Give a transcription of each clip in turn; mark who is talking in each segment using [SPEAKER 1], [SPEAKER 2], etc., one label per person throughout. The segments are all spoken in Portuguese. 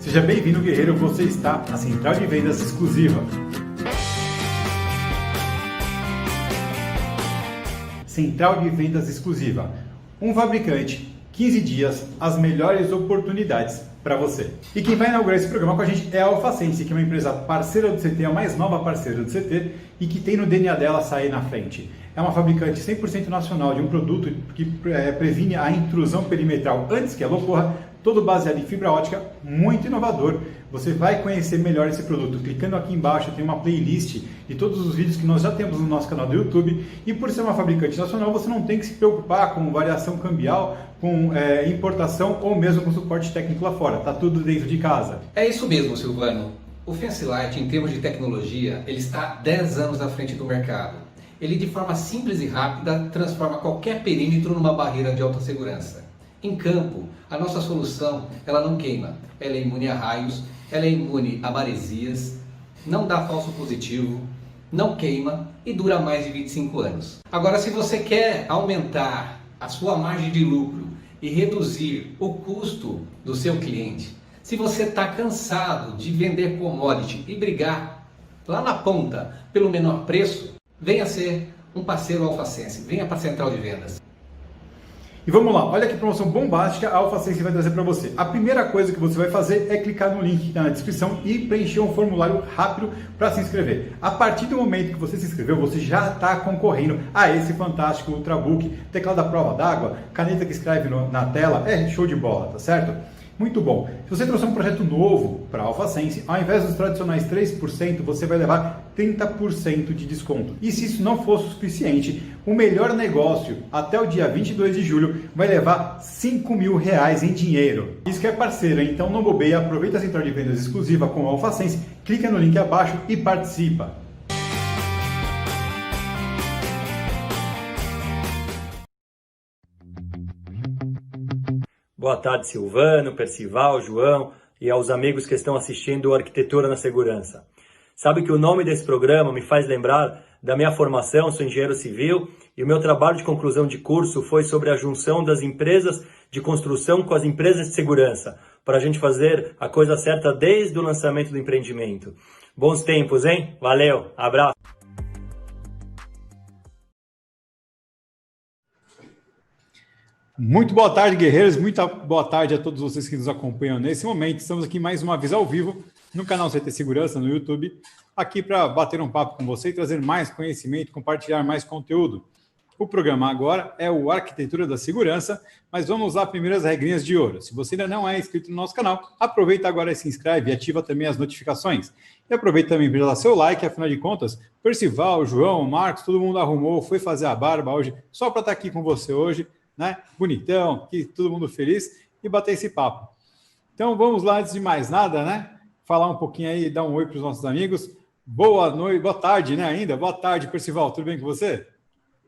[SPEAKER 1] Seja bem-vindo, guerreiro, você está na Central de Vendas Exclusiva. Central de Vendas Exclusiva. Um fabricante, 15 dias, as melhores oportunidades para você. E quem vai inaugurar esse programa com a gente é a Alfacense, que é uma empresa parceira do CT, a mais nova parceira do CT, e que tem no DNA dela sair na frente. É uma fabricante 100% nacional de um produto que previne a intrusão perimetral antes que ela ocorra, todo baseado em fibra ótica, muito inovador. Você vai conhecer melhor esse produto. Clicando aqui embaixo tem uma playlist de todos os vídeos que nós já temos no nosso canal do YouTube. E por ser uma fabricante nacional, você não tem que se preocupar com variação cambial, com importação ou mesmo com suporte técnico lá fora. Tá tudo dentro de casa.
[SPEAKER 2] É isso mesmo, Silvano. O Fancilight, em termos de tecnologia, ele está 10 anos à frente do mercado. Ele, de forma simples e rápida, transforma qualquer perímetro numa barreira de alta segurança. Em campo, a nossa solução, ela não queima, ela é imune a raios, ela é imune a maresias, não dá falso positivo, não queima e dura mais de 25 anos. Agora, se você quer aumentar a sua margem de lucro e reduzir o custo do seu cliente, se você está cansado de vender commodity e brigar lá na ponta pelo menor preço, venha ser um parceiro Alfacense, venha para a Central de Vendas.
[SPEAKER 1] E vamos lá, olha que promoção bombástica a Alfacense vai trazer para você. A primeira coisa que você vai fazer é clicar no link que está na descrição e preencher um formulário rápido para se inscrever. A partir do momento que você se inscreveu, você já está concorrendo a esse fantástico Ultrabook, teclado à prova d'água, caneta que escreve na tela, é show de bola, tá certo? Muito bom. Se você trouxer um projeto novo para a Alfacense, ao invés dos tradicionais 3%, você vai levar 30% de desconto. E se isso não for suficiente, o melhor negócio até o dia 22 de julho vai levar R$5.000 em dinheiro. Isso que é parceiro, então não bobeia, aproveita a Central de Vendas exclusiva com a Alfacense, clica no link abaixo e participa.
[SPEAKER 3] Boa tarde, Silvano, Percival, João e aos amigos que estão assistindo Arquitetura na Segurança. Sabe que o nome desse programa me faz lembrar da minha formação, sou engenheiro civil, e o meu trabalho de conclusão de curso foi sobre a junção das empresas de construção com as empresas de segurança, para a gente fazer a coisa certa desde o lançamento do empreendimento. Bons tempos, hein? Valeu, abraço!
[SPEAKER 1] Muito boa tarde, guerreiros. Muito boa tarde a todos vocês que nos acompanham nesse momento. Estamos aqui mais uma vez ao vivo no canal CT Segurança no YouTube, aqui para bater um papo com você e trazer mais conhecimento, compartilhar mais conteúdo. O programa agora é o Arquitetura da Segurança, mas vamos lá, primeiras regrinhas de ouro. Se você ainda não é inscrito no nosso canal, aproveita agora e se inscreve e ativa também as notificações. E aproveita também para dar seu like, afinal de contas, Percival, João, Marcos, todo mundo arrumou, foi fazer a barba hoje, só para estar aqui com você hoje, né? Bonitão, que todo mundo feliz e bater esse papo. Então vamos lá, antes de mais nada, né? Falar um pouquinho aí, dar um oi para os nossos amigos. Boa noite, boa tarde, né? Ainda? Boa tarde, Percival, tudo bem com você?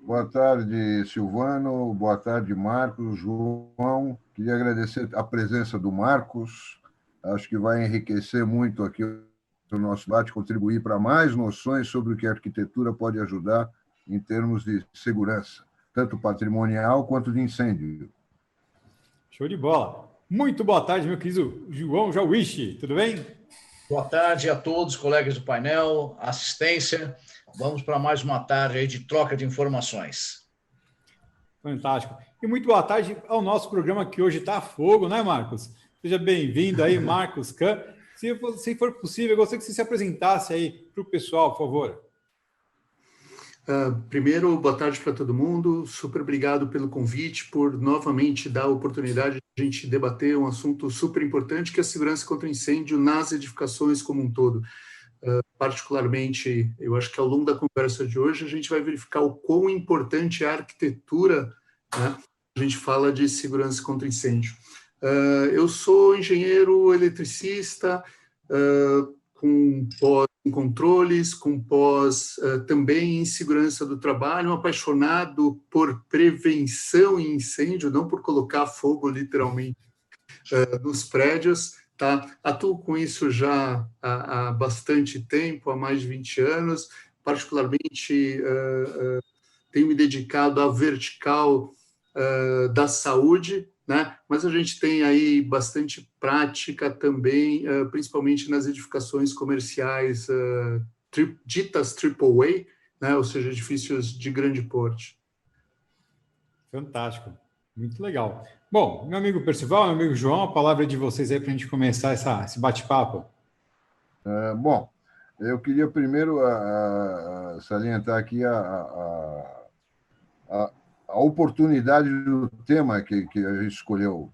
[SPEAKER 4] Boa tarde, Silvano. Boa tarde, Marcos, João. Queria agradecer a presença do Marcos. Acho que vai enriquecer muito aqui o nosso debate, contribuir para mais noções sobre o que a arquitetura pode ajudar em termos de segurança, tanto patrimonial quanto de incêndio.
[SPEAKER 1] Show de bola. Muito boa tarde, meu querido João Jauichi, tudo bem?
[SPEAKER 5] Boa tarde a todos, colegas do painel, assistência. Vamos para mais uma tarde aí de troca de informações.
[SPEAKER 1] Fantástico. E muito boa tarde ao nosso programa que hoje está a fogo, né, Marcos? Seja bem-vindo aí, Marcos Kahn. Se for possível, eu gostaria que você se apresentasse aí para o pessoal, por favor.
[SPEAKER 6] Primeiro, boa tarde para todo mundo. Super obrigado pelo convite, por novamente dar a oportunidade de a gente debater um assunto super importante, que é a segurança contra incêndio nas edificações como um todo. Particularmente, eu acho que ao longo da conversa de hoje, a gente vai verificar o quão importante é a arquitetura, né? A gente fala de segurança contra incêndio. Eu sou engenheiro eletricista, com pós em controles, com pós também em segurança do trabalho, um apaixonado por prevenção em incêndio, não por colocar fogo literalmente nos prédios, tá? Atuo com isso já há bastante tempo, há mais de 20 anos, particularmente tenho me dedicado à vertical da saúde, né? Mas a gente tem aí bastante prática também, principalmente nas edificações comerciais ditas AAA, né? Ou seja, edifícios de grande porte.
[SPEAKER 1] Fantástico, muito legal. Bom, meu amigo Percival, meu amigo João, a palavra é de vocês aí para a gente começar esse bate-papo.
[SPEAKER 4] Bom, eu queria primeiro salientar aqui a oportunidade do tema que a gente escolheu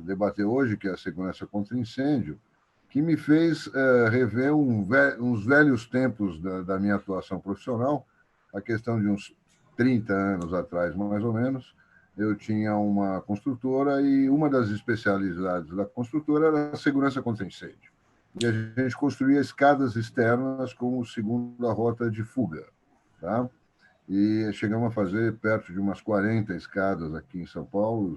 [SPEAKER 4] debater hoje, que é a segurança contra incêndio, que me fez rever uns velhos tempos da minha atuação profissional, a questão de uns 30 anos atrás, mais ou menos. Eu tinha uma construtora e uma das especialidades da construtora era a segurança contra incêndio. E a gente construía escadas externas como segunda rota de fuga, tá? E chegamos a fazer perto de umas 40 escadas aqui em São Paulo,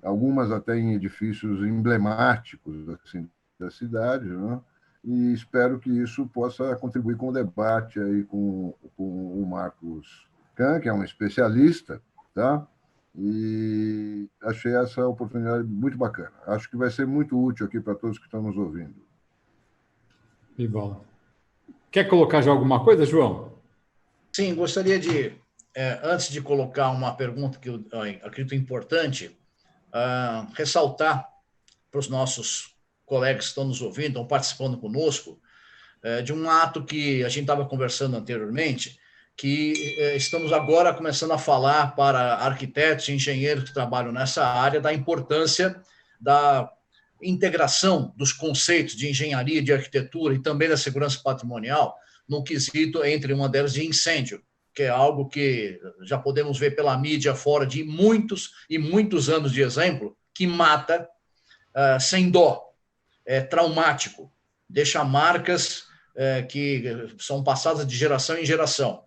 [SPEAKER 4] algumas até em edifícios emblemáticos assim, da cidade, né? E espero que isso possa contribuir com o debate aí com o Marcos Kahn, que é um especialista, tá? E achei essa oportunidade muito bacana. Acho que vai ser muito útil aqui para todos que estão nos ouvindo.
[SPEAKER 1] E bola. Quer colocar já alguma coisa, João?
[SPEAKER 5] Sim, gostaria de, antes de colocar uma pergunta que eu acredito importante, ressaltar para os nossos colegas que estão nos ouvindo, estão participando conosco, de um ato que a gente estava conversando anteriormente, que estamos agora começando a falar para arquitetos e engenheiros que trabalham nessa área da importância da integração dos conceitos de engenharia, de arquitetura e também da segurança patrimonial no quesito entre uma delas de incêndio, que é algo que já podemos ver pela mídia fora de muitos e muitos anos de exemplo, que mata sem dó, é traumático, deixa marcas que são passadas de geração em geração.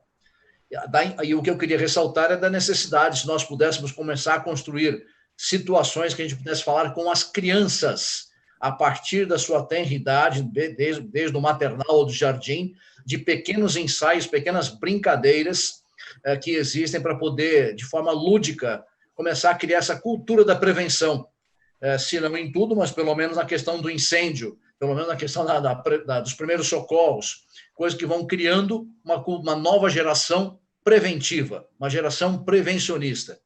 [SPEAKER 5] E o que eu queria ressaltar é da necessidade, se nós pudéssemos começar a construir situações que a gente pudesse falar com as crianças, a partir da sua tenra idade, desde o maternal ou do jardim, de pequenos ensaios, pequenas brincadeiras que existem para poder, de forma lúdica, começar a criar essa cultura da prevenção. Se não em tudo, mas pelo menos na questão do incêndio, pelo menos na questão dos primeiros socorros, coisas que vão criando uma nova geração preventiva, uma geração prevencionista.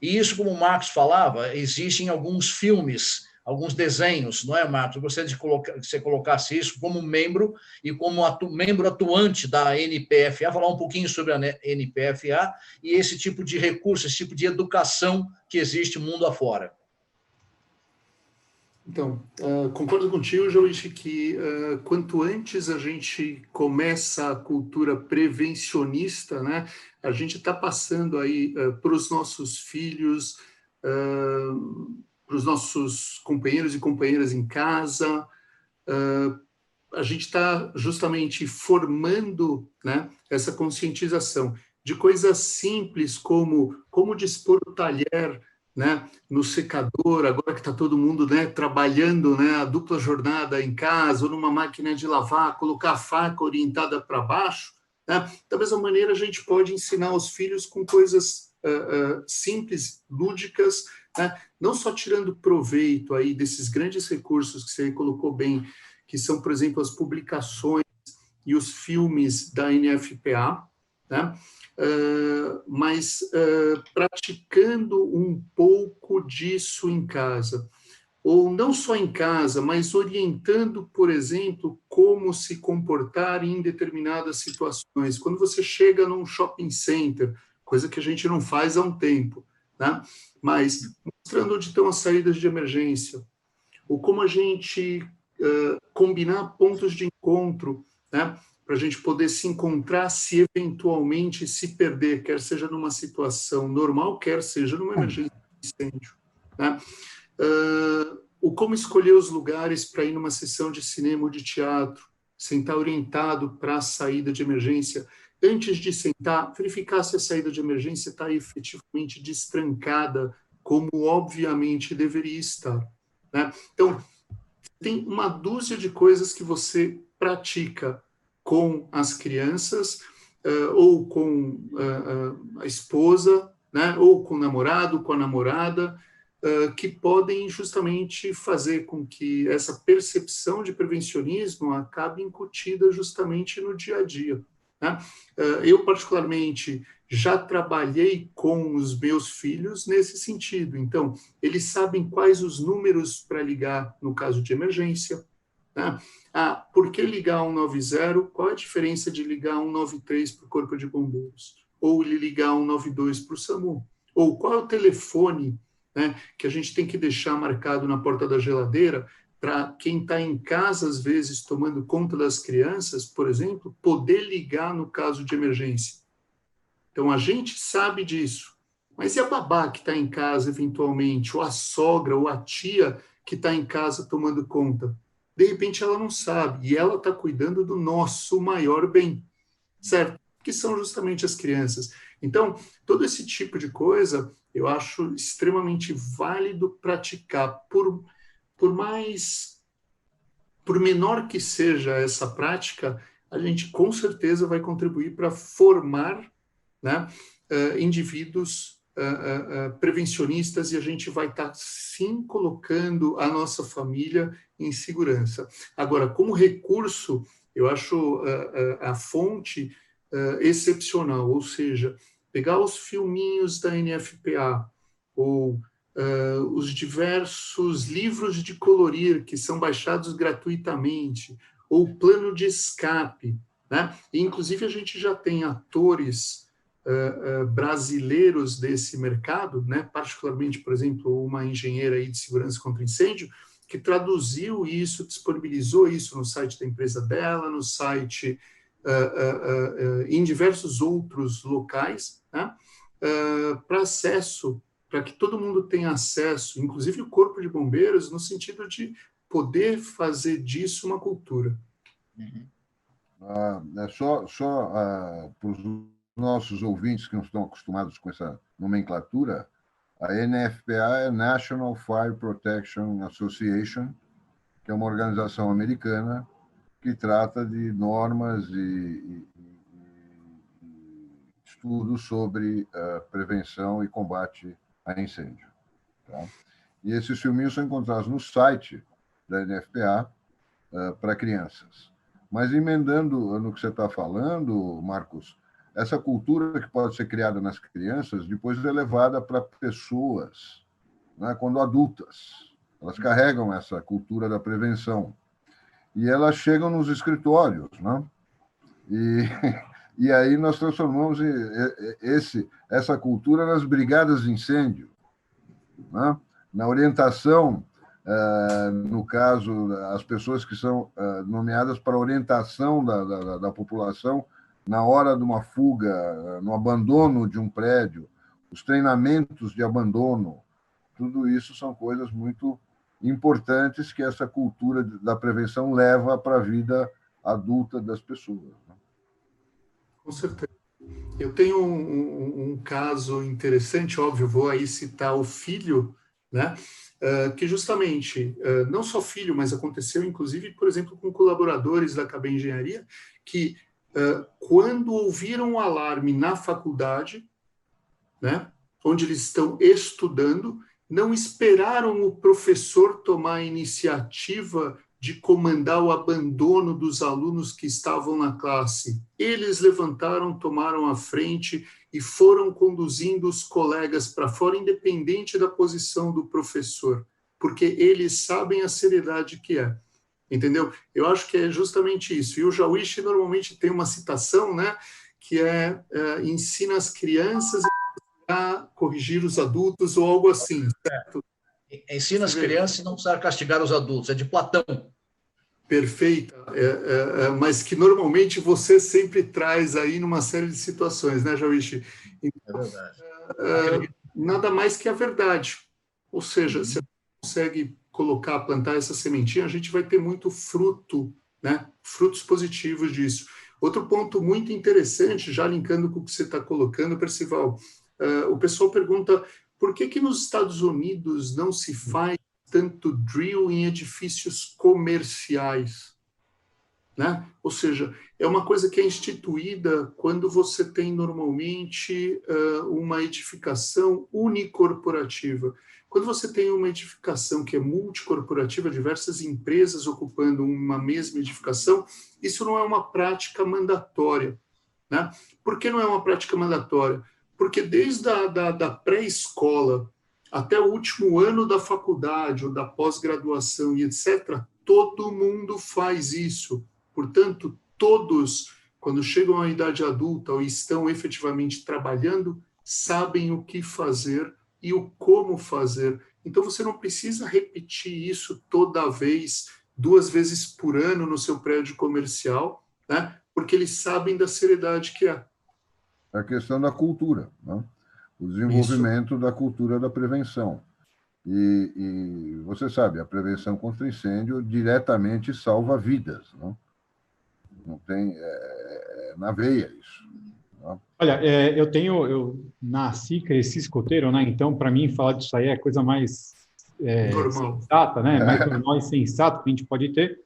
[SPEAKER 5] E isso, como o Marcos falava, existe em alguns filmes, alguns desenhos, não é, Marcos? Eu gostaria que você colocasse isso como membro e como membro atuante da NPFA, falar um pouquinho sobre a NPFA e esse tipo de recurso, esse tipo de educação que existe mundo afora.
[SPEAKER 6] Então, concordo contigo, Joichi, que quanto antes a gente começa a cultura prevencionista, né, a gente está passando aí para os nossos filhos, para os nossos companheiros e companheiras em casa, a gente está justamente formando, né, essa conscientização de coisas simples como dispor o talher, né, no secador, agora que está todo mundo, né, trabalhando, né, a dupla jornada em casa, ou numa máquina de lavar, colocar a faca orientada para baixo, né? Da mesma maneira, a gente pode ensinar os filhos com coisas simples, lúdicas, né? Não só tirando proveito aí desses grandes recursos que você colocou bem, que são, por exemplo, as publicações e os filmes da NFPA, né? Mas praticando um pouco disso em casa, ou não só em casa, mas orientando, por exemplo, como se comportar em determinadas situações. Quando você chega num shopping center, coisa que a gente não faz há um tempo, né? Mas mostrando onde estão as saídas de emergência, ou como a gente combinar pontos de encontro, né? Para a gente poder se encontrar se eventualmente se perder, quer seja numa situação normal, quer seja numa emergência de incêndio, né? O como escolher os lugares para ir numa sessão de cinema ou de teatro, sentar orientado para a saída de emergência. Antes de sentar, verificar se a saída de emergência está efetivamente destrancada, como obviamente deveria estar, né? Então, tem uma dúzia de coisas que você pratica com as crianças, ou com a esposa, né, ou com o namorado, com a namorada, que podem justamente fazer com que essa percepção de prevencionismo acabe incutida justamente no dia a dia, né? Eu, particularmente, já trabalhei com os meus filhos nesse sentido. Então, eles sabem quais os números para ligar no caso de emergência, né? Por que ligar 190? Qual a diferença de ligar 193 para o Corpo de Bombeiros? Ou ligar 192 para o SAMU? Ou qual é o telefone, né, que a gente tem que deixar marcado na porta da geladeira para quem está em casa, às vezes, tomando conta das crianças, por exemplo, poder ligar no caso de emergência? Então, a gente sabe disso. Mas e a babá que está em casa, eventualmente, ou a sogra, ou a tia que está em casa tomando conta? De repente, ela não sabe, e ela está cuidando do nosso maior bem, certo? Que são justamente as crianças. Então, todo esse tipo de coisa, eu acho extremamente válido praticar, por menor que seja essa prática, a gente com certeza vai contribuir para formar, né, indivíduos prevencionistas, e a gente vai estar, sim, colocando a nossa família em segurança. Agora, como recurso, eu acho a fonte excepcional, ou seja, pegar os filminhos da NFPA, ou os diversos livros de colorir que são baixados gratuitamente, ou o plano de escape, né? E, inclusive, a gente já tem atores brasileiros desse mercado, né? Particularmente, por exemplo, uma engenheira aí de segurança contra incêndio, que traduziu isso, disponibilizou isso no site da empresa dela, no site, em diversos outros locais, né? Para acesso, para que todo mundo tenha acesso, inclusive o Corpo de Bombeiros, no sentido de poder fazer disso uma cultura.
[SPEAKER 5] Uhum.
[SPEAKER 4] Só para os nossos ouvintes que não estão acostumados com essa nomenclatura, a NFPA é National Fire Protection Association, que é uma organização americana que trata de normas e estudos sobre prevenção e combate a incêndio. Tá? E esses filminhos são encontrados no site da NFPA para crianças. Mas, emendando no que você está falando, Marcos, essa cultura que pode ser criada nas crianças, depois é levada para pessoas, né, quando adultas. Elas carregam essa cultura da prevenção. E elas chegam nos escritórios, né? E aí nós transformamos essa cultura nas brigadas de incêndio, né? Na orientação, no caso, as pessoas que são nomeadas para orientação da população na hora de uma fuga, no abandono de um prédio, os treinamentos de abandono, tudo isso são coisas muito importantes que essa cultura da prevenção leva para a vida adulta das pessoas. Né?
[SPEAKER 6] Com certeza. Eu tenho um caso interessante, óbvio, vou aí citar o filho, né? Que justamente, não só filho, mas aconteceu, inclusive, por exemplo, com colaboradores da KB Engenharia, que quando ouviram o alarme na faculdade, né, onde eles estão estudando, não esperaram o professor tomar a iniciativa de comandar o abandono dos alunos que estavam na classe. Eles levantaram, tomaram a frente e foram conduzindo os colegas para fora, independente da posição do professor, porque eles sabem a seriedade que é. Entendeu? Eu acho que é justamente isso. E o Jawish normalmente tem uma citação, né, que ensina as crianças a corrigir os adultos ou algo assim, certo?
[SPEAKER 5] Ensina as crianças a não precisar castigar os adultos, é de Platão.
[SPEAKER 6] Perfeita, mas que normalmente você sempre traz aí numa série de situações, né, Jawish? Então, é verdade. Nada mais que a verdade. Ou seja, se a gente consegue plantar essa sementinha, a gente vai ter muito fruto, né? Frutos positivos disso. Outro ponto muito interessante, já linkando com o que você está colocando, Percival, o pessoal pergunta por que nos Estados Unidos não se faz tanto drill em edifícios comerciais? né? Ou seja, é uma coisa que é instituída quando você tem normalmente uma edificação unicorporativa. Quando você tem uma edificação que é multicorporativa, diversas empresas ocupando uma mesma edificação, isso não é uma prática mandatória, né? Por que não é uma prática mandatória? Porque desde da pré-escola até o último ano da faculdade ou da pós-graduação e etc., todo mundo faz isso. Portanto, todos, quando chegam à idade adulta ou estão efetivamente trabalhando, sabem o que fazer e o como fazer. Então, você não precisa repetir isso toda vez, 2 vezes por ano no seu prédio comercial, né? Porque eles sabem da seriedade que é.
[SPEAKER 4] A questão da cultura, né? O desenvolvimento da cultura da prevenção. E você sabe, a prevenção contra incêndio diretamente salva vidas, né? Não tem na veia isso. Né?
[SPEAKER 1] Olha, eu nasci, cresci escoteiro, né? Então, para mim, falar disso aí é a coisa mais
[SPEAKER 6] Normal.
[SPEAKER 1] sensata, né? Mais normal e sensata que a gente pode ter.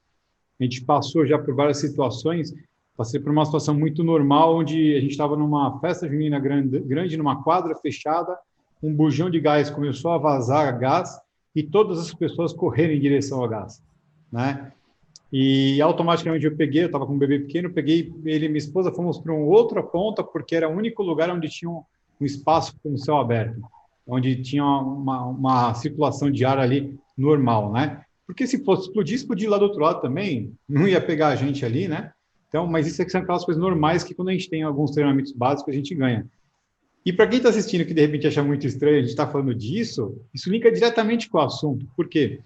[SPEAKER 1] A gente passou já por várias situações. Passei por uma situação muito normal, onde a gente estava numa festa junina grande, numa quadra fechada, um bujão de gás começou a vazar gás e todas as pessoas correram em direção ao gás, né? E automaticamente eu estava com um bebê pequeno, peguei ele e minha esposa, fomos para uma outra ponta, porque era o único lugar onde tinha um espaço com o céu aberto, onde tinha uma circulação de ar ali normal, né? Porque se fosse explodir lá do outro lado também, não ia pegar a gente ali, né? Então, mas isso são aquelas coisas normais que quando a gente tem alguns treinamentos básicos, a gente ganha. E para quem está assistindo que de repente acha muito estranho a gente estar falando disso, isso liga diretamente com o assunto. Por quê?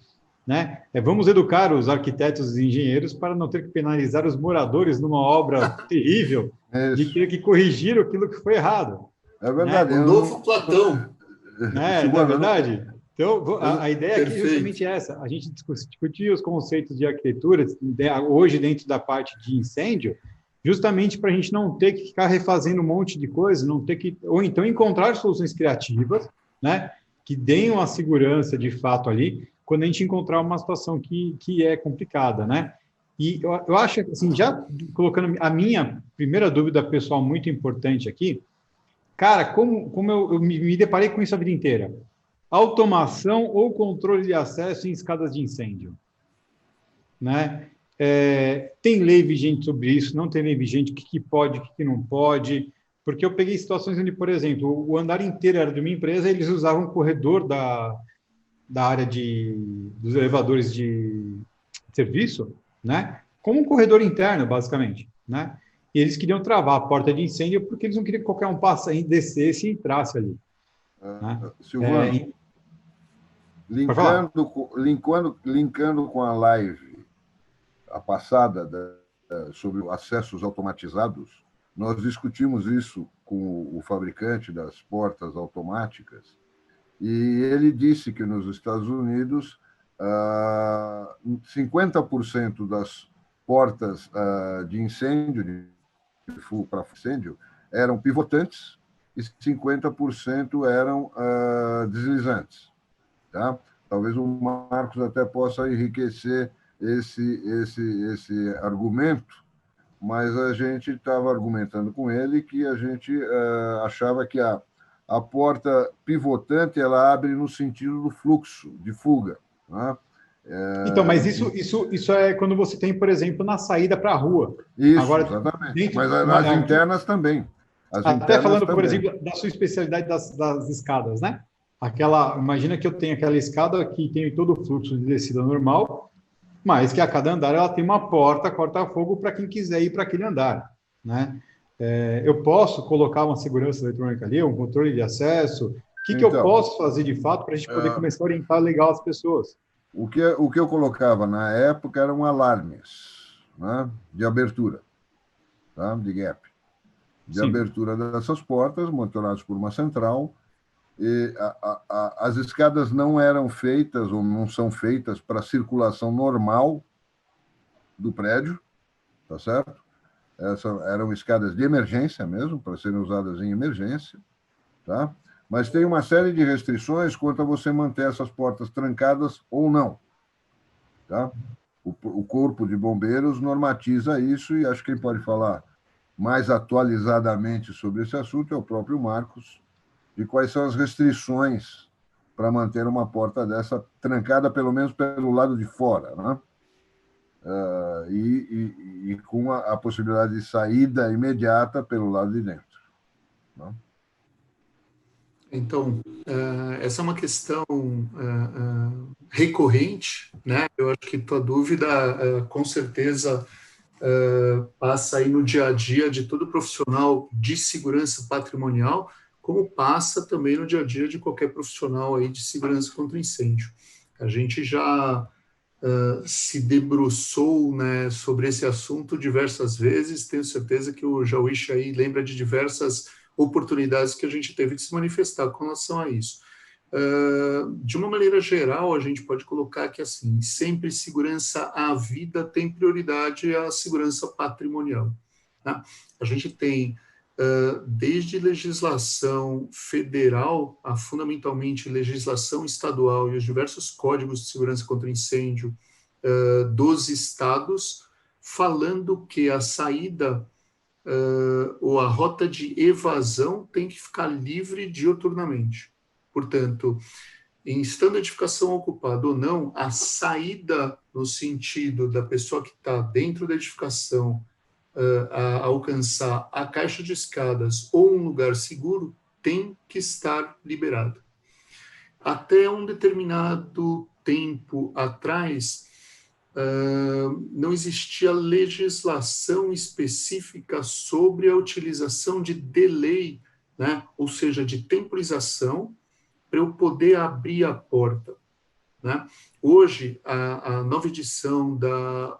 [SPEAKER 1] Né? Vamos educar os arquitetos e engenheiros para não ter que penalizar os moradores numa obra terrível de ter que corrigir aquilo que foi errado.
[SPEAKER 4] É verdade.
[SPEAKER 6] Né? O novo Platão.
[SPEAKER 1] Né? Não é verdade? Então, a ideia aqui é justamente essa. A gente discutir os conceitos de arquitetura, hoje dentro da parte de incêndio, justamente para a gente não ter que ficar refazendo um monte de coisa, não ter que, ou então encontrar soluções criativas, né, que deem uma segurança de fato ali, quando a gente encontrar uma situação que é complicada, né? E eu acho, assim, já colocando a minha primeira dúvida pessoal muito importante aqui, cara, como eu me deparei com isso a vida inteira? Automação ou controle de acesso em escadas de incêndio, né? Tem lei vigente sobre isso, não tem lei vigente, o que pode, o que não pode, porque eu peguei situações onde, por exemplo, o andar inteiro era de uma empresa, eles usavam o corredor da área dos elevadores de serviço, né, como um corredor interno, basicamente, né? E eles queriam travar a porta de incêndio porque eles não queriam que qualquer um passasse, descesse e entrasse ali. Né?
[SPEAKER 4] Silvano, linkando com a live a passada sobre acessos automatizados, nós discutimos isso com o fabricante das portas automáticas e ele disse que nos Estados Unidos 50% das portas de incêndio, para incêndio, eram pivotantes e 50% eram deslizantes. Tá? Talvez o Marcos até possa enriquecer esse argumento, mas a gente estava argumentando com ele que a gente achava que a porta pivotante ela abre no sentido do fluxo, de fuga. Né?
[SPEAKER 1] Então, mas isso é quando você tem, por exemplo, na saída para a rua.
[SPEAKER 4] Isso,
[SPEAKER 1] agora,
[SPEAKER 4] exatamente. Mas as internas também.
[SPEAKER 1] Até falando, por exemplo, da sua especialidade das escadas, né? Imagina que eu tenho aquela escada que tem todo o fluxo de descida normal, mas que a cada andar ela tem uma porta corta-fogo para quem quiser ir para aquele andar, né? Eu posso colocar uma segurança eletrônica ali, um controle de acesso? O que eu posso fazer de fato para a gente poder começar a orientar legal as pessoas?
[SPEAKER 4] O que eu colocava na época eram alarmes, né, de abertura, tá, de gap, de abertura dessas portas, monitorados por uma central. E as escadas não eram feitas ou não são feitas para circulação normal do prédio, tá certo? Essas eram escadas de emergência mesmo, para serem usadas em emergência, tá? Mas tem uma série de restrições quanto a você manter essas portas trancadas ou não, tá? o Corpo de Bombeiros normatiza isso, e acho que quem pode falar mais atualizadamente sobre esse assunto é o próprio Marcos, de quais são as restrições para manter uma porta dessa trancada, pelo menos pelo lado de fora, né? E com a possibilidade de saída imediata pelo lado de dentro, né?
[SPEAKER 6] Então, essa é uma questão recorrente, né? Eu acho que tua dúvida, com certeza, passa aí no dia a dia de todo profissional de segurança patrimonial, como passa também no dia a dia de qualquer profissional aí de segurança contra incêndio. A gente já se debruçou, né, sobre esse assunto diversas vezes. Tenho certeza que o Jauiche aí lembra de diversas oportunidades que a gente teve de se manifestar com relação a isso. De uma maneira geral, a gente pode colocar que, assim, sempre segurança à vida tem prioridade à segurança patrimonial, tá? A gente tem, desde legislação federal a, fundamentalmente, legislação estadual e os diversos códigos de segurança contra incêndio dos estados, falando que a saída ou a rota de evasão tem que ficar livre dioturnamente. Portanto, em estando a edificação ocupada ou não, a saída no sentido da pessoa que está dentro da edificação a alcançar a caixa de escadas ou um lugar seguro tem que estar liberada. Até um determinado tempo atrás, não existia legislação específica sobre a utilização de delay, né? Ou seja, de temporização, para eu poder abrir a porta, né? Hoje, a nova edição da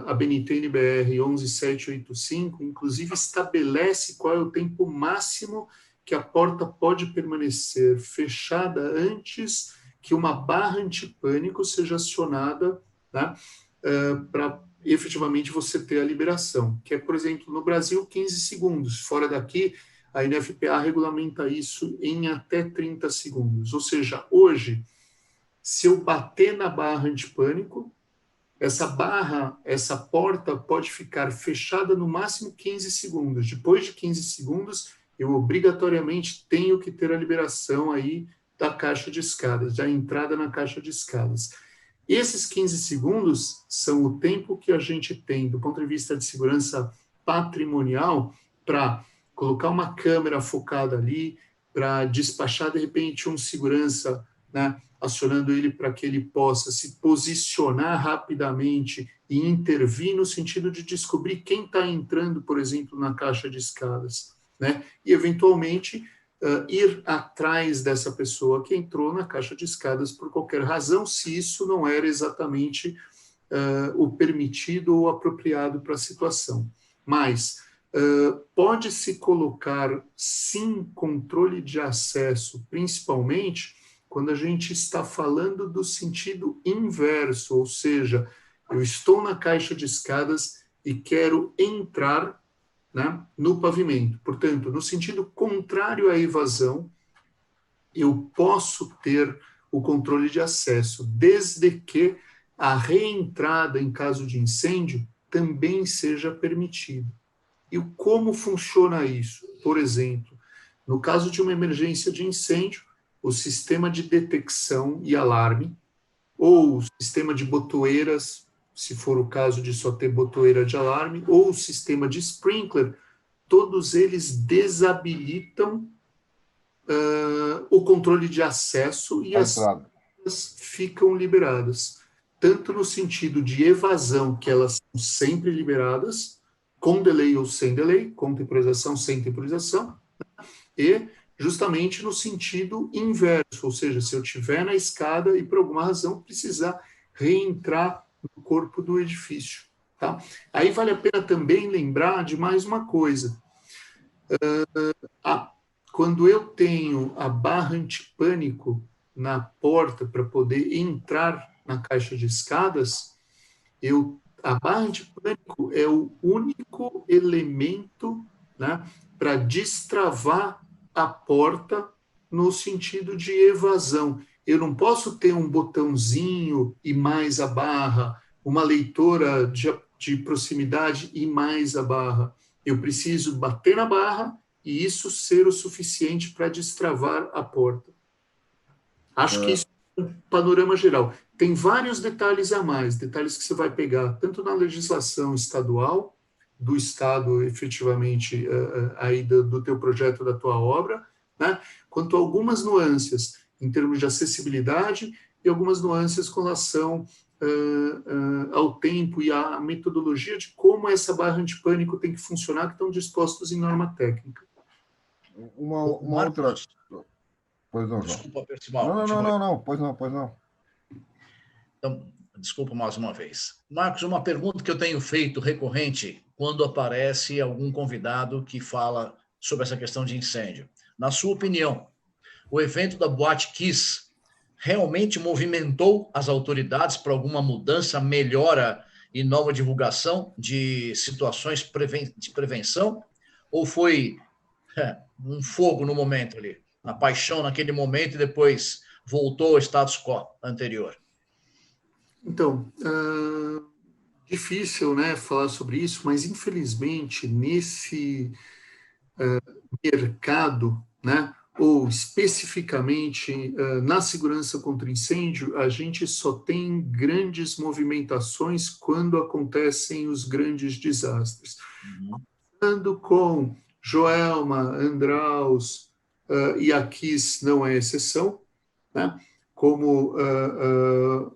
[SPEAKER 6] ABNT-NBR 11785, inclusive, estabelece qual é o tempo máximo que a porta pode permanecer fechada antes que uma barra antipânico seja acionada, né, para efetivamente você ter a liberação, que é, por exemplo, no Brasil, 15 segundos. Fora daqui, a NFPA regulamenta isso em até 30 segundos. Ou seja, hoje, se eu bater na barra antipânico, essa porta pode ficar fechada no máximo 15 segundos. Depois de 15 segundos, eu obrigatoriamente tenho que ter a liberação aí da caixa de escadas, da entrada na caixa de escadas. Esses 15 segundos são o tempo que a gente tem, do ponto de vista de segurança patrimonial, para colocar uma câmera focada ali, para despachar, de repente, um segurança, né, acionando ele para que ele possa se posicionar rapidamente e intervir no sentido de descobrir quem está entrando, por exemplo, na caixa de escadas, né, e, eventualmente, ir atrás dessa pessoa que entrou na caixa de escadas por qualquer razão, se isso não era exatamente o permitido ou apropriado para a situação. Mas pode-se colocar, sim, controle de acesso, principalmente quando a gente está falando do sentido inverso, ou seja, eu estou na caixa de escadas e quero entrar, né, no pavimento. Portanto, no sentido contrário à evasão, eu posso ter o controle de acesso, desde que a reentrada em caso de incêndio também seja permitida. E como funciona isso? Por exemplo, no caso de uma emergência de incêndio, o sistema de detecção e alarme, ou o sistema de botoeiras, se for o caso de só ter botoeira de alarme, ou o sistema de sprinkler, todos eles desabilitam o controle de acesso e as portas ficam liberadas. Tanto no sentido de evasão, que elas são sempre liberadas, com delay ou sem delay, com temporização, sem temporização, e justamente no sentido inverso, ou seja, se eu estiver na escada e por alguma razão precisar reentrar no corpo do edifício, tá? Aí vale a pena também lembrar de mais uma coisa. Quando eu tenho a barra antipânico na porta para poder entrar na caixa de escadas, a barra antipânico é o único elemento, né, para destravar a porta no sentido de evasão. Eu não posso ter um botãozinho e mais a barra, uma leitora de proximidade e mais a barra. Eu preciso bater na barra e isso ser o suficiente para destravar a porta. Acho que isso é um panorama geral. Tem vários detalhes a mais, detalhes que você vai pegar tanto na legislação estadual, do Estado, efetivamente, aí do teu projeto, da tua obra, né? Quanto algumas nuances em termos de acessibilidade e algumas nuances com relação ao tempo e à metodologia de como essa barra antipânico tem que funcionar, que estão dispostos em norma técnica.
[SPEAKER 4] Uma outra... Pois não, João.
[SPEAKER 5] Desculpa, Percival.
[SPEAKER 4] Não, pois não.
[SPEAKER 5] Então, desculpa mais uma vez. Marcos, uma pergunta que eu tenho feito recorrente quando aparece algum convidado que fala sobre essa questão de incêndio. Na sua opinião, o evento da Boate Kiss realmente movimentou as autoridades para alguma mudança, melhora e nova divulgação de situações de prevenção? Ou foi um fogo no momento ali, uma paixão naquele momento e depois voltou ao status quo anterior?
[SPEAKER 6] Então, difícil, né, falar sobre isso, mas infelizmente nesse mercado, né, ou especificamente na segurança contra incêndio, a gente só tem grandes movimentações quando acontecem os grandes desastres. Começando com Joelma, Andraus, e a Kiss não é exceção, né? Como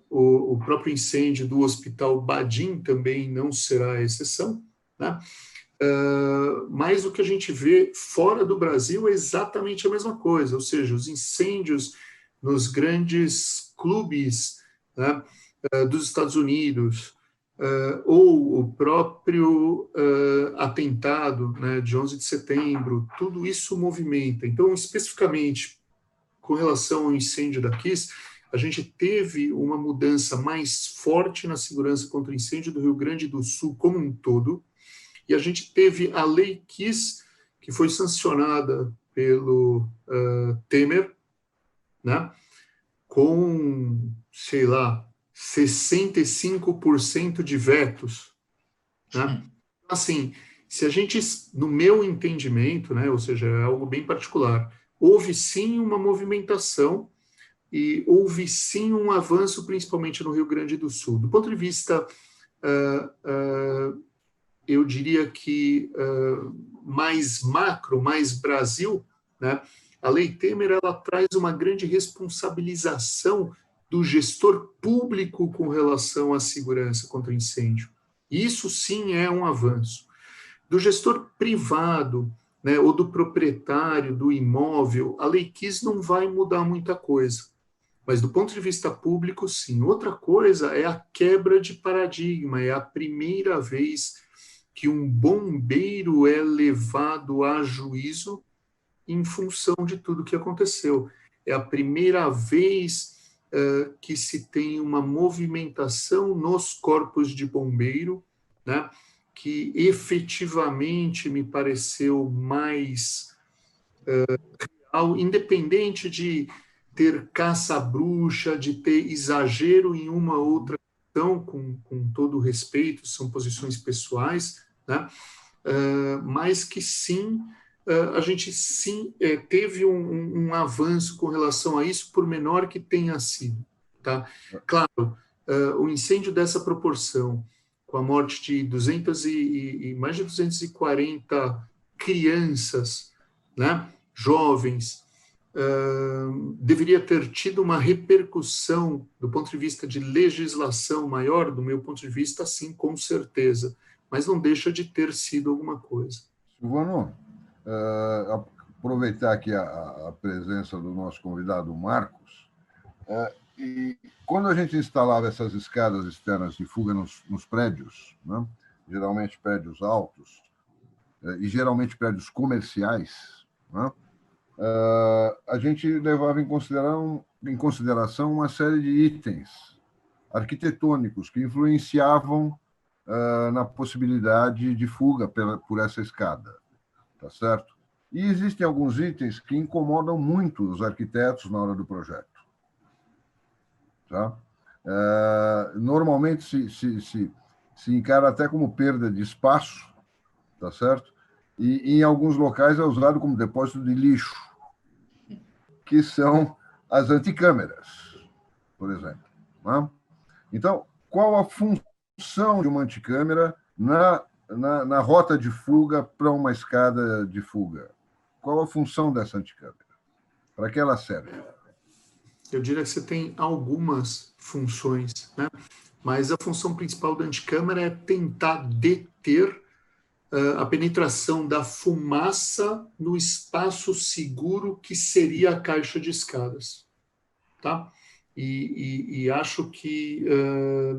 [SPEAKER 6] o próprio incêndio do Hospital Badim também não será exceção, né? Mas o que a gente vê fora do Brasil é exatamente a mesma coisa, ou seja, os incêndios nos grandes clubes, né, dos Estados Unidos, ou o próprio atentado, né, de 11 de setembro, tudo isso movimenta. Então, especificamente, com relação ao incêndio da Kiss, a gente teve uma mudança mais forte na segurança contra incêndio do Rio Grande do Sul como um todo, e a gente teve a Lei Kiss, que foi sancionada pelo Temer, né, com, sei lá, 65% de vetos, né? Assim, se a gente, no meu entendimento, né, ou seja, é algo bem particular, houve sim uma movimentação e houve sim um avanço, principalmente no Rio Grande do Sul. Do ponto de vista, eu diria que mais macro, mais Brasil, né, a Lei Temer ela traz uma grande responsabilização do gestor público com relação à segurança contra incêndio. Isso sim é um avanço. Do gestor privado, né, ou do proprietário do imóvel, a Lei Kiss não vai mudar muita coisa. Mas do ponto de vista público, sim. Outra coisa é a quebra de paradigma, é a primeira vez que um bombeiro é levado a juízo em função de tudo que aconteceu. É a primeira vez que se tem uma movimentação nos corpos de bombeiro, né, que efetivamente me pareceu mais real, independente de ter caça-bruxa, de ter exagero em uma outra questão, com todo respeito, são posições pessoais, né, mas que sim, a gente sim teve um avanço com relação a isso, por menor que tenha sido. Tá? Claro, o incêndio dessa proporção, com a morte de mais de 240 crianças, né, jovens, deveria ter tido uma repercussão do ponto de vista de legislação maior, do meu ponto de vista, sim, com certeza, mas não deixa de ter sido alguma coisa.
[SPEAKER 4] Silvano, aproveitar aqui a presença do nosso convidado Marcos, e quando a gente instalava essas escadas externas de fuga nos prédios, né, geralmente prédios altos, e geralmente prédios comerciais, né, a gente levava em consideração uma série de itens arquitetônicos que influenciavam na possibilidade de fuga por essa escada, tá certo? E existem alguns itens que incomodam muito os arquitetos na hora do projeto, tá? Normalmente se encara até como perda de espaço, tá certo? E em alguns locais é usado como depósito de lixo, que são as anticâmeras, por exemplo. Né? Então, qual a função de uma anticâmera na rota de fuga para uma escada de fuga? Qual a função dessa anticâmera? Para que ela serve?
[SPEAKER 6] Eu diria que você tem algumas funções, né? Mas a função principal da anticâmera é tentar deter a penetração da fumaça no espaço seguro que seria a caixa de escadas, tá? E acho que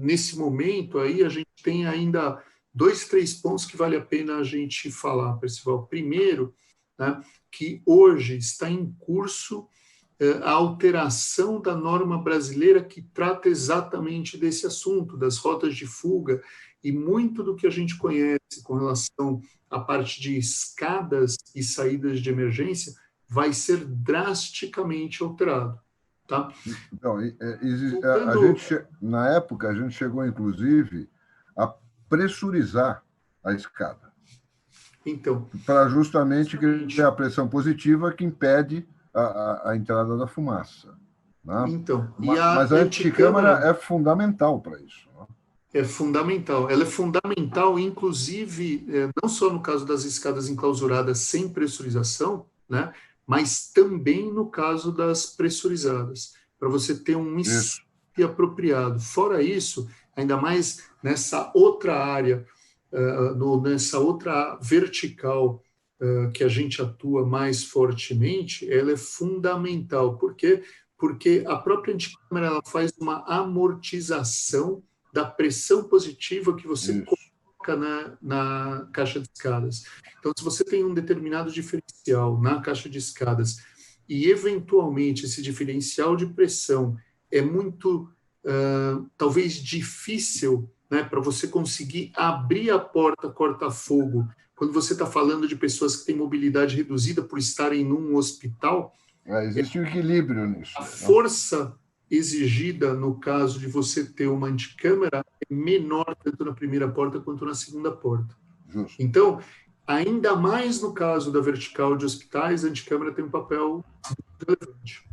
[SPEAKER 6] nesse momento aí a gente tem ainda 2, 3 pontos que vale a pena a gente falar, Percival. Primeiro, né, que hoje está em curso a alteração da norma brasileira que trata exatamente desse assunto, das rotas de fuga, e muito do que a gente conhece com relação à parte de escadas e saídas de emergência vai ser drasticamente alterado. Tá?
[SPEAKER 4] Então, na época, a gente chegou, inclusive, a pressurizar a escada.
[SPEAKER 6] Então,
[SPEAKER 4] para justamente criar a pressão positiva que impede a entrada da fumaça. Né?
[SPEAKER 6] Então,
[SPEAKER 4] mas a anticâmara é fundamental para isso. Né?
[SPEAKER 6] É fundamental. Ela é fundamental, inclusive, não só no caso das escadas enclausuradas sem pressurização, né, mas também no caso das pressurizadas, para você ter um escape apropriado. Fora isso, ainda mais nessa outra área, nessa outra vertical que a gente atua mais fortemente, ela é fundamental. Por quê? Porque a própria anticâmara ela faz uma amortização da pressão positiva que você coloca na caixa de escadas. Então, se você tem um determinado diferencial na caixa de escadas e, eventualmente, esse diferencial de pressão é muito, talvez, difícil, né, para você conseguir abrir a porta corta-fogo, quando você está falando de pessoas que têm mobilidade reduzida por estarem num hospital...
[SPEAKER 4] existe um equilíbrio nisso.
[SPEAKER 6] A força exigida no caso de você ter uma anticâmera é menor tanto na primeira porta quanto na segunda porta.
[SPEAKER 4] Justo.
[SPEAKER 6] Então, ainda mais no caso da vertical de hospitais, a anticâmera tem um papel muito relevante.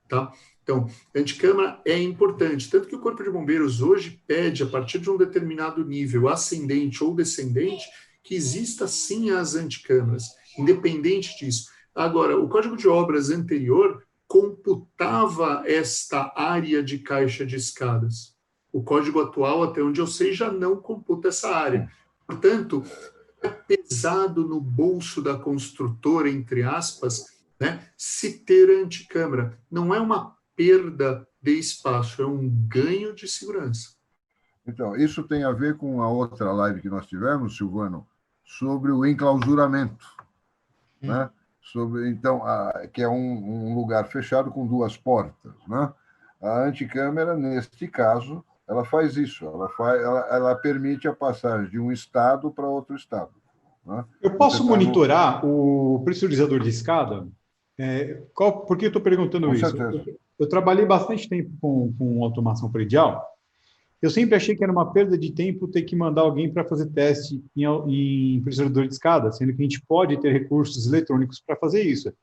[SPEAKER 6] Tá? Então, a anticâmera é importante, tanto que o Corpo de Bombeiros hoje pede, a partir de um determinado nível ascendente ou descendente, que exista sim as anticâmeras, independente disso. Agora, o Código de Obras anterior computava esta área de caixa de escadas. O código atual, até onde eu sei, já não computa essa área. Portanto, é pesado no bolso da construtora, entre aspas, né, se ter anticâmara. Não é uma perda de espaço, é um ganho de segurança.
[SPEAKER 4] Então, isso tem a ver com a outra live que nós tivemos, Silvano, sobre o enclausuramento, né? Então, que é um lugar fechado com 2 portas. Né? A anticâmera, neste caso, ela faz isso, ela permite a passagem de um estado para outro estado. Né?
[SPEAKER 1] Eu posso monitorar o pressurizador de escada? Por que eu estou perguntando
[SPEAKER 4] com
[SPEAKER 1] isso?
[SPEAKER 4] Certeza.
[SPEAKER 1] Eu trabalhei bastante tempo com automação predial. Eu sempre achei que era uma perda de tempo ter que mandar alguém para fazer teste em pressurizador de escada, sendo que a gente pode ter recursos eletrônicos para fazer isso. A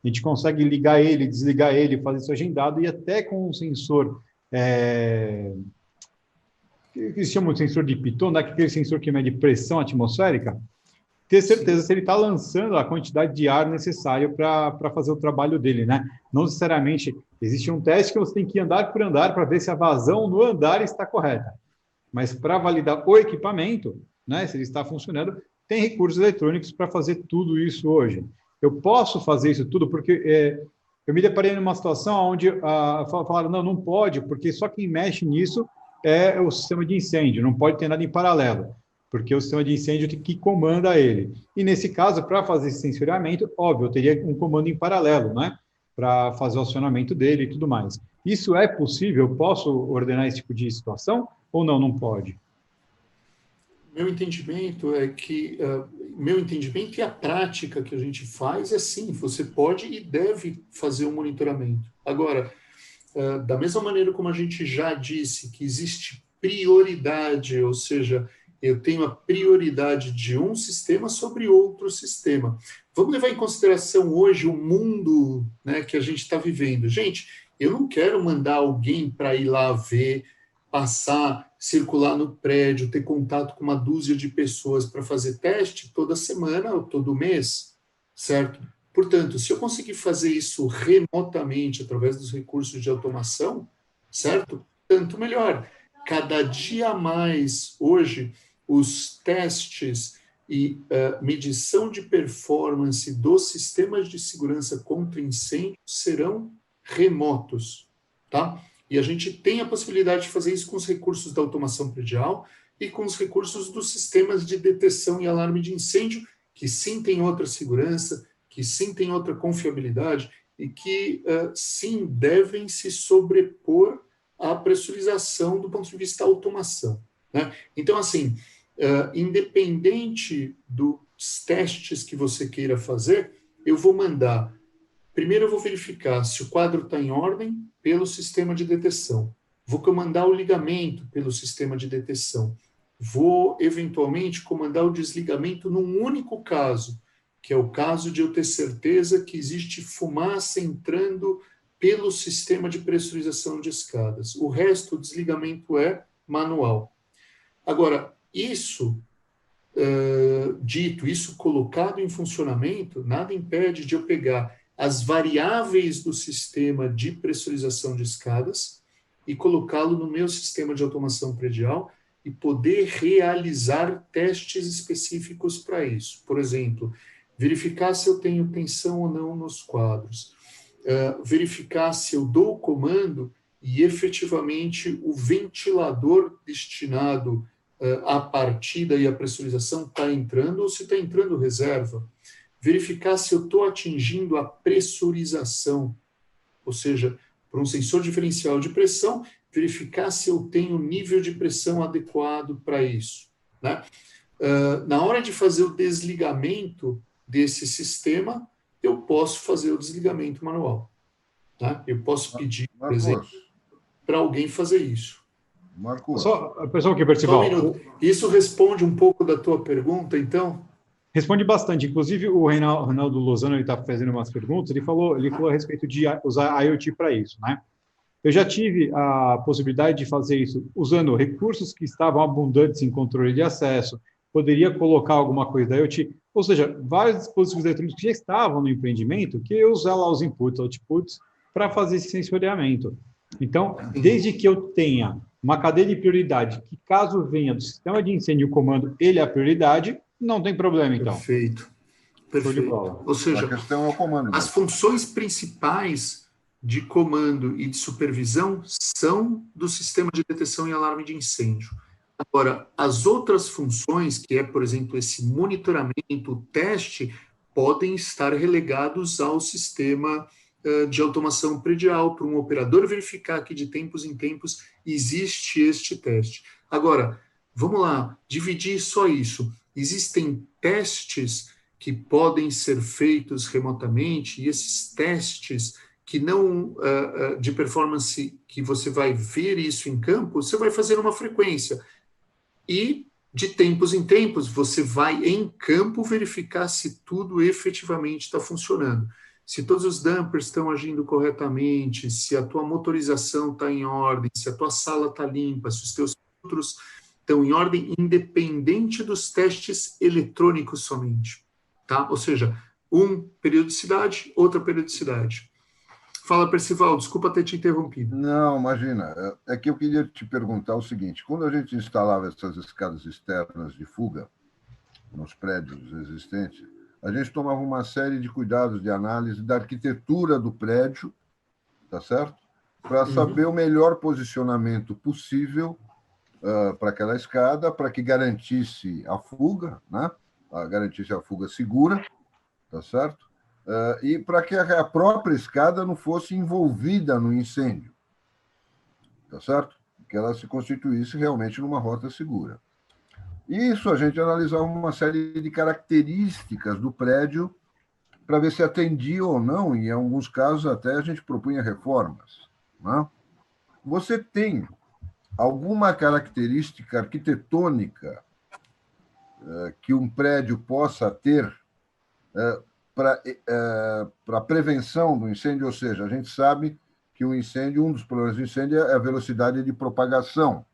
[SPEAKER 1] gente consegue ligar ele, desligar ele, fazer isso agendado e até com um sensor, que eles chamam de sensor de Piton, né? Aquele sensor que mede pressão atmosférica, ter certeza se ele está lançando a quantidade de ar necessário para fazer o trabalho dele, né? Não necessariamente existe um teste que você tem que ir andar por andar para ver se a vazão no andar está correta. Mas para validar o equipamento, né, se ele está funcionando, tem recursos eletrônicos para fazer tudo isso hoje. Eu posso fazer isso tudo porque eu me deparei numa situação onde falaram, não pode, porque só quem mexe nisso é o sistema de incêndio, não pode ter nada em paralelo, porque é o sistema de incêndio que comanda ele. E nesse caso, para fazer esse sensoriamento, óbvio, eu teria um comando em paralelo, né? Para fazer o acionamento dele e tudo mais. Isso é possível? Eu posso ordenar esse tipo de situação ou não pode?
[SPEAKER 6] Meu entendimento é que meu entendimento e a prática que a gente faz é sim, você pode e deve fazer um monitoramento. Agora, da mesma maneira como a gente já disse que existe prioridade, ou seja, eu tenho a prioridade de um sistema sobre outro sistema. Vamos levar em consideração hoje o mundo, né, que a gente está vivendo. Gente, eu não quero mandar alguém para ir lá ver, passar, circular no prédio, ter contato com uma dúzia de pessoas para fazer teste toda semana ou todo mês, certo? Portanto, se eu conseguir fazer isso remotamente, através dos recursos de automação, certo? Tanto melhor. Cada dia mais, hoje, os testes e medição de performance dos sistemas de segurança contra incêndio serão remotos, tá? E a gente tem a possibilidade de fazer isso com os recursos da automação predial e com os recursos dos sistemas de detecção e alarme de incêndio, que sim tem outra segurança, que sim tem outra confiabilidade e que sim devem se sobrepor à pressurização do ponto de vista da automação, né? Então, assim, independente dos testes que você queira fazer, eu vou mandar. Primeiro eu vou verificar se o quadro está em ordem pelo sistema de detecção. Vou comandar o ligamento pelo sistema de detecção. Vou, eventualmente, comandar o desligamento num único caso, que é o caso de eu ter certeza que existe fumaça entrando pelo sistema de pressurização de escadas. O resto, o desligamento é manual. Agora, isso dito, isso colocado em funcionamento, nada impede de eu pegar as variáveis do sistema de pressurização de escadas e colocá-lo no meu sistema de automação predial e poder realizar testes específicos para isso. Por exemplo, verificar se eu tenho tensão ou não nos quadros, verificar se eu dou o comando e efetivamente o ventilador destinado à partida e à pressurização está entrando ou se está entrando reserva. Verificar se eu estou atingindo a pressurização, ou seja, por um sensor diferencial de pressão, verificar se eu tenho nível de pressão adequado para isso, né? Na hora de fazer o desligamento desse sistema, eu posso fazer o desligamento manual, tá? Eu posso pedir, por exemplo, para alguém fazer isso.
[SPEAKER 4] Marcos.
[SPEAKER 1] Só, pessoal que Percival.
[SPEAKER 6] Só um minuto. Isso responde um pouco da tua pergunta, então?
[SPEAKER 1] Responde bastante. Inclusive, o Reinaldo Lozano está fazendo umas perguntas. Ele falou a respeito de usar IoT para isso, né? Eu já tive a possibilidade de fazer isso usando recursos que estavam abundantes em controle de acesso. Poderia colocar alguma coisa da IoT, ou seja, vários dispositivos eletrônicos que já estavam no empreendimento, que eu usar lá os inputs, outputs, para fazer esse sensoriamento. Então, desde que eu tenha uma cadeia de prioridade, que caso venha do sistema de incêndio comando, ele é a prioridade, não tem problema, então.
[SPEAKER 6] Perfeito. Ou seja,
[SPEAKER 4] a questão é o comando.
[SPEAKER 6] As funções principais de comando e de supervisão são do sistema de detecção e alarme de incêndio. Agora, as outras funções, que é, por exemplo, esse monitoramento, o teste, podem estar relegados ao sistema de automação predial, para um operador verificar que de tempos em tempos existe este teste. Agora, vamos lá, dividir só isso. Existem testes que podem ser feitos remotamente, e esses testes que não, de performance, que você vai ver isso em campo, você vai fazer uma frequência. E, de tempos em tempos, você vai em campo verificar se tudo efetivamente está funcionando. Se todos os dampers estão agindo corretamente, se a tua motorização está em ordem, se a tua sala está limpa, se os teus filtros estão em ordem, independente dos testes eletrônicos somente. Tá? Ou seja, periodicidade, outra periodicidade. Fala, Percival, desculpa ter te interrompido.
[SPEAKER 4] Não, imagina. É que eu queria te perguntar o seguinte: quando a gente instalava essas escadas externas de fuga nos prédios existentes, a gente tomava uma série de cuidados de análise da arquitetura do prédio, tá certo? Para saber o melhor posicionamento possível para aquela escada, para que garantisse a fuga, né? Garantisse a fuga segura, tá certo? E para que a própria escada não fosse envolvida no incêndio, tá certo? Que ela se constituísse realmente numa rota segura. Isso a gente analisava uma série de características do prédio para ver se atendia ou não, e em alguns casos até a gente propunha reformas, né? Você tem alguma característica arquitetônica que um prédio possa ter para prevenção do incêndio? Ou seja, a gente sabe que o incêndio, um dos problemas do incêndio é a velocidade de propagação,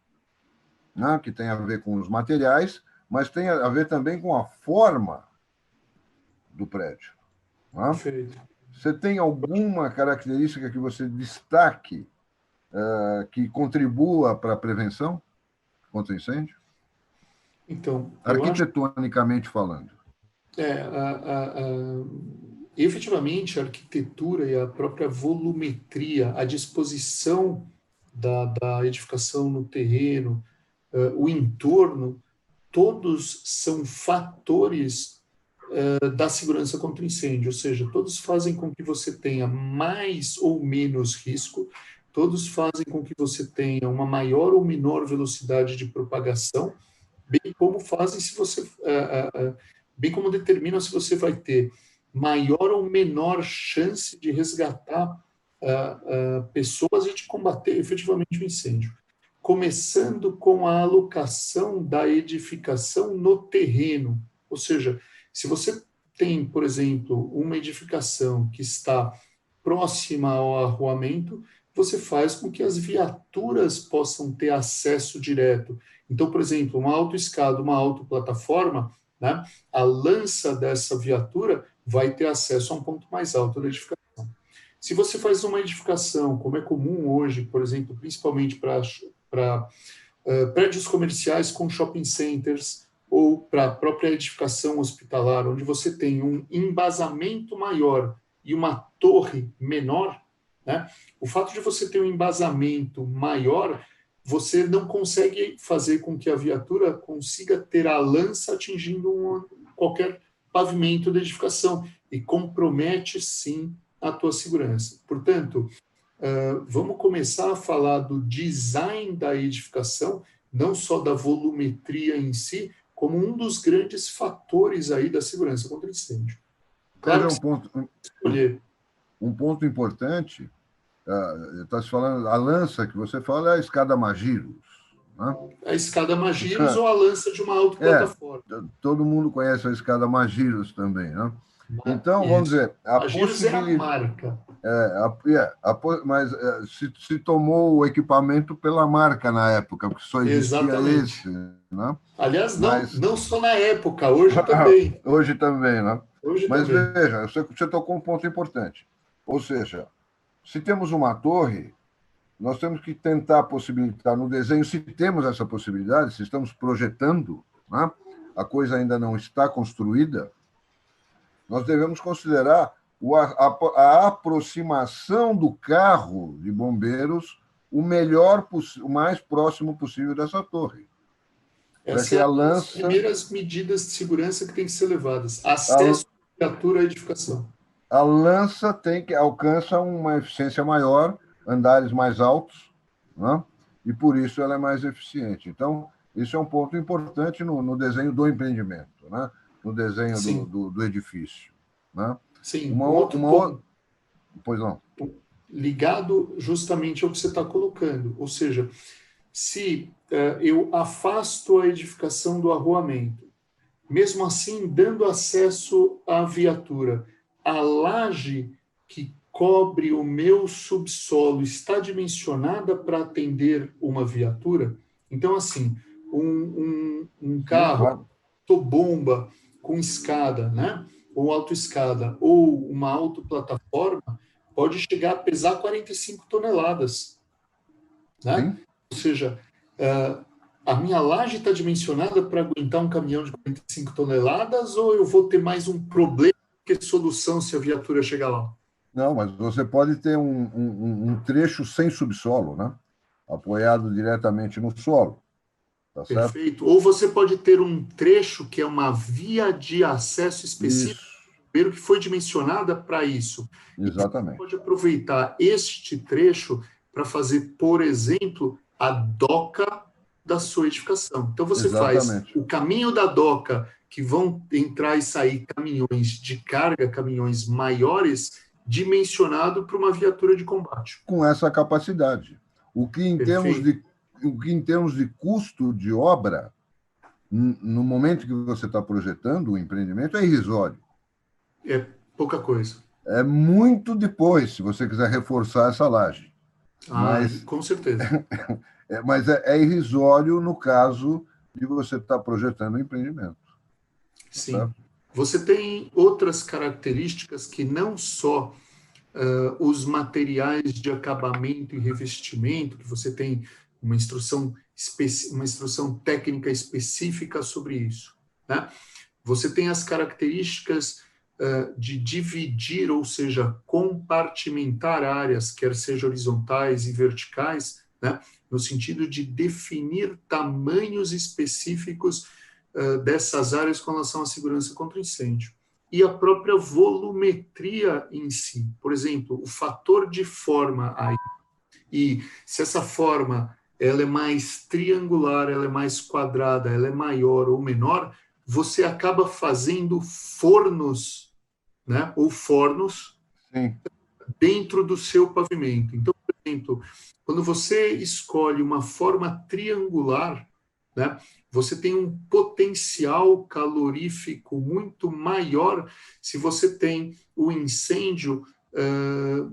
[SPEAKER 4] né? Que tem a ver com os materiais, mas tem a ver também com a forma do prédio, né?
[SPEAKER 6] Perfeito.
[SPEAKER 4] Você tem alguma característica que você destaque que contribua para a prevenção contra o incêndio?
[SPEAKER 6] Então,
[SPEAKER 4] arquitetonicamente falando.
[SPEAKER 6] Efetivamente, a arquitetura e a própria volumetria, a disposição da edificação no terreno, o entorno, todos são fatores da segurança contra incêndio, ou seja, todos fazem com que você tenha mais ou menos risco, todos fazem com que você tenha uma maior ou menor velocidade de propagação, bem como fazem se você, bem como determinam se você vai ter maior ou menor chance de resgatar pessoas e de combater efetivamente o incêndio. Começando com a alocação da edificação no terreno, ou seja, se você tem, por exemplo, uma edificação que está próxima ao arruamento, você faz com que as viaturas possam ter acesso direto. Então, por exemplo, uma autoescada, uma autoplataforma, né, a lança dessa viatura vai ter acesso a um ponto mais alto da edificação. Se você faz uma edificação, como é comum hoje, por exemplo, principalmente para prédios comerciais com shopping centers, ou para a própria edificação hospitalar, onde você tem um embasamento maior e uma torre menor, né? O fato de você ter um embasamento maior, você não consegue fazer com que a viatura consiga ter a lança atingindo qualquer pavimento da edificação e compromete, sim, a tua segurança. Portanto, vamos começar a falar do design da edificação, não só da volumetria em si, como um dos grandes fatores aí da segurança contra incêndio. Claro que
[SPEAKER 4] um ponto importante, está se falando, a lança que você fala é a escada Magirus, né?
[SPEAKER 6] A escada Magirus ou a lança de uma autoplataforma.
[SPEAKER 4] Todo mundo conhece a escada Magirus também, né? Então, vamos dizer, a possibilidade...
[SPEAKER 6] é a marca.
[SPEAKER 4] Mas se tomou o equipamento pela marca na época, porque só existia esse, né?
[SPEAKER 6] Aliás, não só na época, hoje também.
[SPEAKER 4] Hoje também, né? Veja, você tocou um ponto importante. Ou seja, se temos uma torre, nós temos que tentar possibilitar no desenho, se temos essa possibilidade, se estamos projetando, né? A coisa ainda não está construída, nós devemos considerar a aproximação do carro de bombeiros o mais próximo possível dessa torre.
[SPEAKER 6] Essas são as primeiras medidas de segurança que têm que ser levadas. Acesso à viatura à edificação.
[SPEAKER 4] A lança alcança uma eficiência maior, andares mais altos, né? E por isso ela é mais eficiente. Então, isso é um ponto importante no desenho do empreendimento, né? No desenho do edifício, né?
[SPEAKER 6] Sim,
[SPEAKER 4] Pois não.
[SPEAKER 6] Ligado justamente ao que você está colocando. Ou seja, se eu afasto a edificação do arruamento, mesmo assim dando acesso à viatura, a laje que cobre o meu subsolo está dimensionada para atender uma viatura? Então, assim, um carro, bomba com escada, né? Ou autoescada, ou uma autoplataforma, pode chegar a pesar 45 toneladas. Né? Ou seja, a minha laje está dimensionada para aguentar um caminhão de 45 toneladas ou eu vou ter mais um problema que solução se a viatura chegar lá?
[SPEAKER 4] Não, mas você pode ter um trecho sem subsolo, né? Apoiado diretamente no solo. Tá certo?
[SPEAKER 6] Perfeito. Ou você pode ter um trecho que é uma via de acesso específico, que foi dimensionada para isso.
[SPEAKER 4] Exatamente.
[SPEAKER 6] Você pode aproveitar este trecho para fazer, por exemplo, a doca da sua edificação. Então, você faz o caminho da doca, que vão entrar e sair caminhões de carga, caminhões maiores, dimensionado para uma viatura de combate.
[SPEAKER 4] Com essa capacidade. O que em termos de custo de obra, no momento que você está projetando o empreendimento, é irrisório.
[SPEAKER 6] É pouca coisa.
[SPEAKER 4] É muito depois, se você quiser reforçar essa laje. Mas,
[SPEAKER 6] com certeza.
[SPEAKER 4] Mas é irrisório no caso de você estar projetando um empreendimento.
[SPEAKER 6] Sim.
[SPEAKER 4] Tá?
[SPEAKER 6] Você tem outras características que não só os materiais de acabamento e revestimento, que você tem uma instrução técnica específica sobre isso, né? Você tem as características de dividir, ou seja, compartimentar áreas, quer sejam horizontais e verticais, né? No sentido de definir tamanhos específicos dessas áreas com relação à segurança contra incêndio. E a própria volumetria em si. Por exemplo, o fator de forma aí. E se essa forma ela é mais triangular, ela é mais quadrada, ela é maior ou menor, você acaba fazendo fornos, né? Ou fornos
[SPEAKER 4] Sim.
[SPEAKER 6] dentro do seu pavimento. Então, por exemplo, quando você escolhe uma forma triangular, né, você tem um potencial calorífico muito maior se você tem o incêndio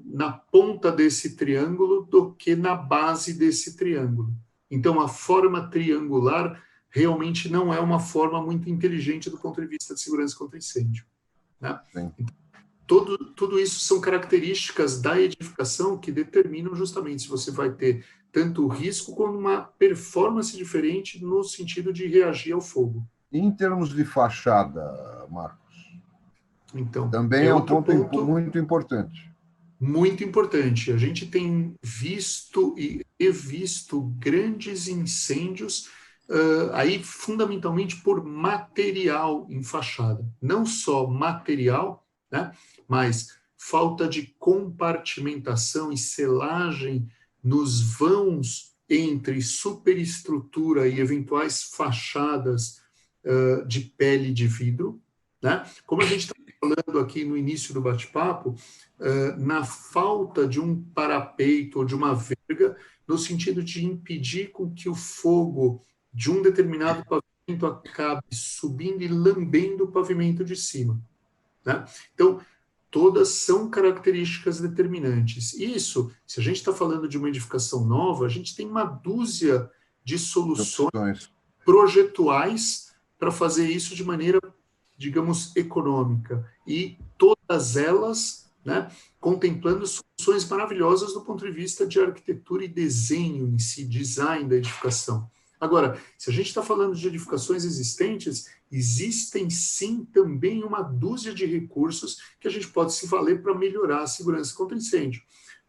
[SPEAKER 6] na ponta desse triângulo do que na base desse triângulo. Então, a forma triangular realmente não é uma forma muito inteligente do ponto de vista de segurança contra incêndio, né? Tudo isso são características da edificação que determinam justamente se você vai ter tanto o risco como uma performance diferente no sentido de reagir ao fogo.
[SPEAKER 4] Em termos de fachada, Marcos,
[SPEAKER 6] então,
[SPEAKER 4] também é um ponto muito importante.
[SPEAKER 6] Muito importante. A gente tem visto e revisto grandes incêndios aí fundamentalmente por material em fachada. Não só material, né, mas falta de compartimentação e selagem nos vãos entre superestrutura e eventuais fachadas de pele de vidro, né? Como a gente está falando aqui no início do bate-papo, na falta de um parapeito ou de uma verga, no sentido de impedir com que o fogo de um determinado pavimento acabe subindo e lambendo o pavimento de cima, né? Então, todas são características determinantes. Isso, se a gente está falando de uma edificação nova, a gente tem uma dúzia de soluções projetuais para fazer isso de maneira, digamos, econômica. E todas elas, né, contemplando soluções maravilhosas do ponto de vista de arquitetura e desenho em si, design da edificação. Agora, se a gente está falando de edificações existentes, existem sim também uma dúzia de recursos que a gente pode se valer para melhorar a segurança contra incêndio.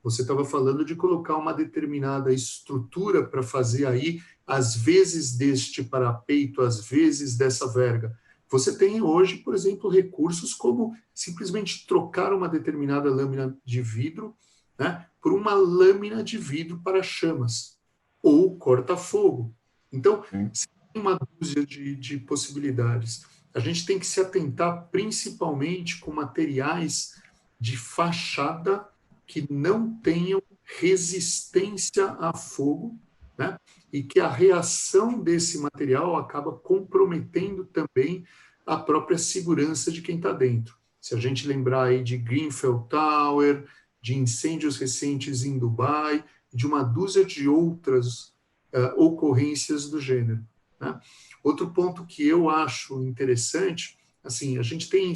[SPEAKER 6] Você estava falando de colocar uma determinada estrutura para fazer aí, às vezes deste parapeito, às vezes dessa verga. Você tem hoje, por exemplo, recursos como simplesmente trocar uma determinada lâmina de vidro, né, por uma lâmina de vidro para chamas, ou corta-fogo. Então, tem uma dúzia de possibilidades. A gente tem que se atentar principalmente com materiais de fachada que não tenham resistência a fogo, né? E que a reação desse material acaba comprometendo também a própria segurança de quem está dentro. Se a gente lembrar aí de Grenfell Tower, de incêndios recentes em Dubai, de uma dúzia de outras ocorrências do gênero, né? Outro ponto que eu acho interessante, assim, a gente tem,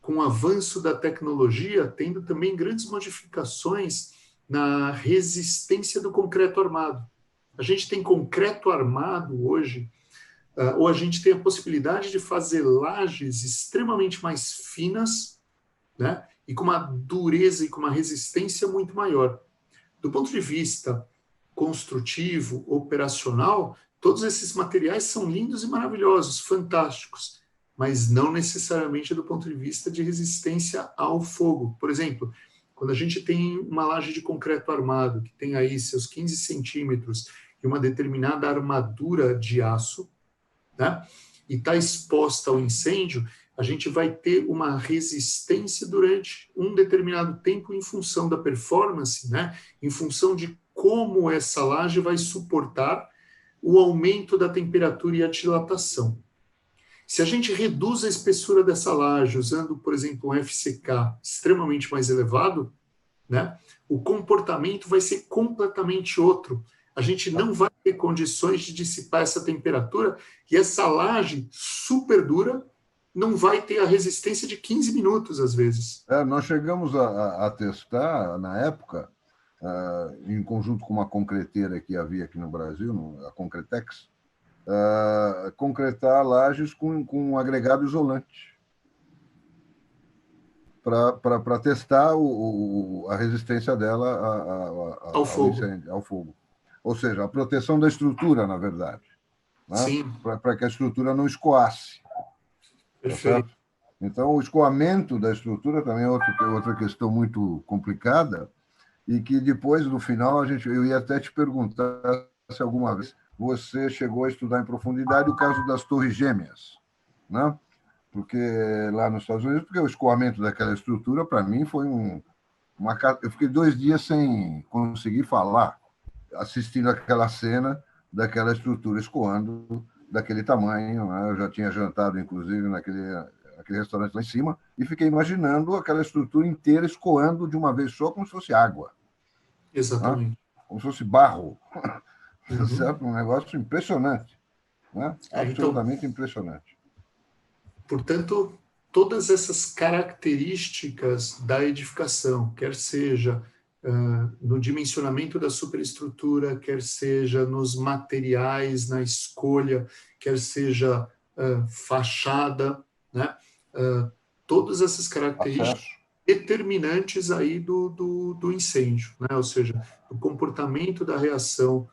[SPEAKER 6] com o avanço da tecnologia, tendo também grandes modificações na resistência do concreto armado. A gente tem concreto armado hoje, ou a gente tem a possibilidade de fazer lajes extremamente mais finas, né, e com uma dureza e com uma resistência muito maior. Do ponto de vista construtivo, operacional, todos esses materiais são lindos e maravilhosos, fantásticos, mas não necessariamente do ponto de vista de resistência ao fogo. Por exemplo, quando a gente tem uma laje de concreto armado, que tem aí seus 15 centímetros e uma determinada armadura de aço, né, e está exposta ao incêndio, a gente vai ter uma resistência durante um determinado tempo em função da performance, né? Em função de como essa laje vai suportar o aumento da temperatura e a dilatação. Se a gente reduz a espessura dessa laje usando, por exemplo, um FCK extremamente mais elevado, né, o comportamento vai ser completamente outro. A gente não vai ter condições de dissipar essa temperatura e essa laje super dura não vai ter a resistência de 15 minutos, às vezes.
[SPEAKER 4] Nós chegamos a testar, na época, em conjunto com uma concreteira que havia aqui no Brasil, a Concretex, concretar lajes com um agregado isolante para testar a resistência dela
[SPEAKER 6] ao fogo.
[SPEAKER 4] Incêndio, ao fogo. Ou seja, a proteção da estrutura, na verdade. Né?
[SPEAKER 6] Sim.
[SPEAKER 4] Para que a estrutura não escoasse.
[SPEAKER 6] Perfeito.
[SPEAKER 4] Tá, então, o escoamento da estrutura também é outra questão muito complicada e que depois, no final, eu ia até te perguntar se alguma vez você chegou a estudar em profundidade o caso das Torres Gêmeas, né? Porque lá nos Estados Unidos, porque o escoamento daquela estrutura, para mim, foi eu fiquei 2 dias sem conseguir falar, assistindo aquela cena daquela estrutura escoando daquele tamanho, né? Eu já tinha jantado, inclusive, naquele restaurante lá em cima, e fiquei imaginando aquela estrutura inteira escoando de uma vez só, como se fosse água.
[SPEAKER 6] Exatamente.
[SPEAKER 4] Né? Como se fosse barro.
[SPEAKER 6] Uhum.
[SPEAKER 4] Certo? Um negócio impressionante. Né? Absolutamente
[SPEAKER 6] então,
[SPEAKER 4] impressionante.
[SPEAKER 6] Portanto, todas essas características da edificação, quer seja no dimensionamento da superestrutura, quer seja nos materiais, na escolha, quer seja fachada, né? Todas essas características determinantes aí do incêndio, né? Ou seja, o comportamento da reação,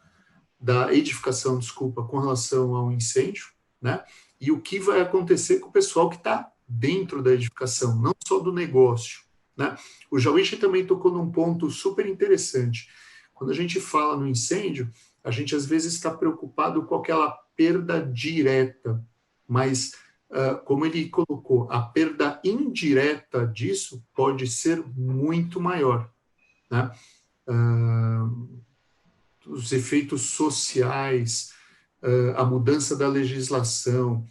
[SPEAKER 6] da edificação, com relação ao incêndio, né? E o que vai acontecer com o pessoal que está dentro da edificação, não só do negócio, né? O Jauichi também tocou num ponto super interessante. Quando a gente fala no incêndio, a gente às vezes está preocupado com aquela perda direta, mas, como ele colocou, a perda indireta disso pode ser muito maior, né? Os efeitos sociais, a mudança da legislação.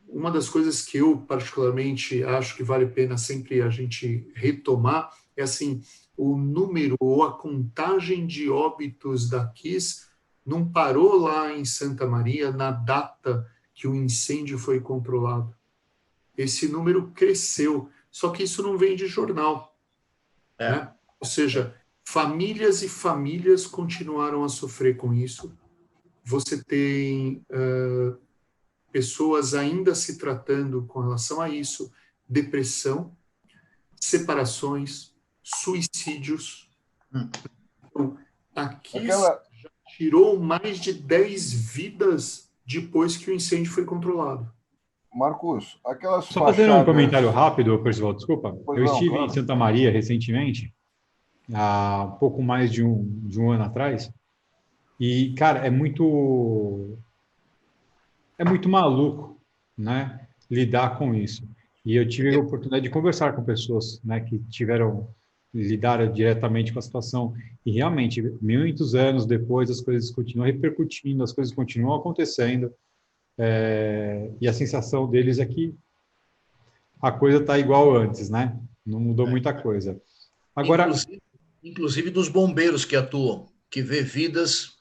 [SPEAKER 6] Uma das coisas que eu particularmente acho que vale a pena sempre a gente retomar é assim, o número ou a contagem de óbitos da KISS não parou lá em Santa Maria na data que o incêndio foi controlado. Esse número cresceu, só que isso não vem de jornal. Né? Ou seja, famílias e famílias continuaram a sofrer com isso. Você tem pessoas ainda se tratando com relação a isso, depressão, separações, suicídios. Então, aqui já tirou mais de 10 vidas depois que o incêndio foi controlado.
[SPEAKER 4] Marcos, aquelas
[SPEAKER 1] Só fazendo um comentário rápido, Percival, desculpa. Eu estive em Santa Maria recentemente, há pouco mais de um ano atrás, e, cara, é muito maluco, né, lidar com isso. E eu tive a oportunidade de conversar com pessoas, né, que lidaram diretamente com a situação. E realmente, muitos anos depois, as coisas continuam repercutindo, as coisas continuam acontecendo. E a sensação deles é que a coisa está igual antes, né? Não mudou muita coisa. Agora,
[SPEAKER 5] inclusive dos bombeiros que atuam, que vê vidas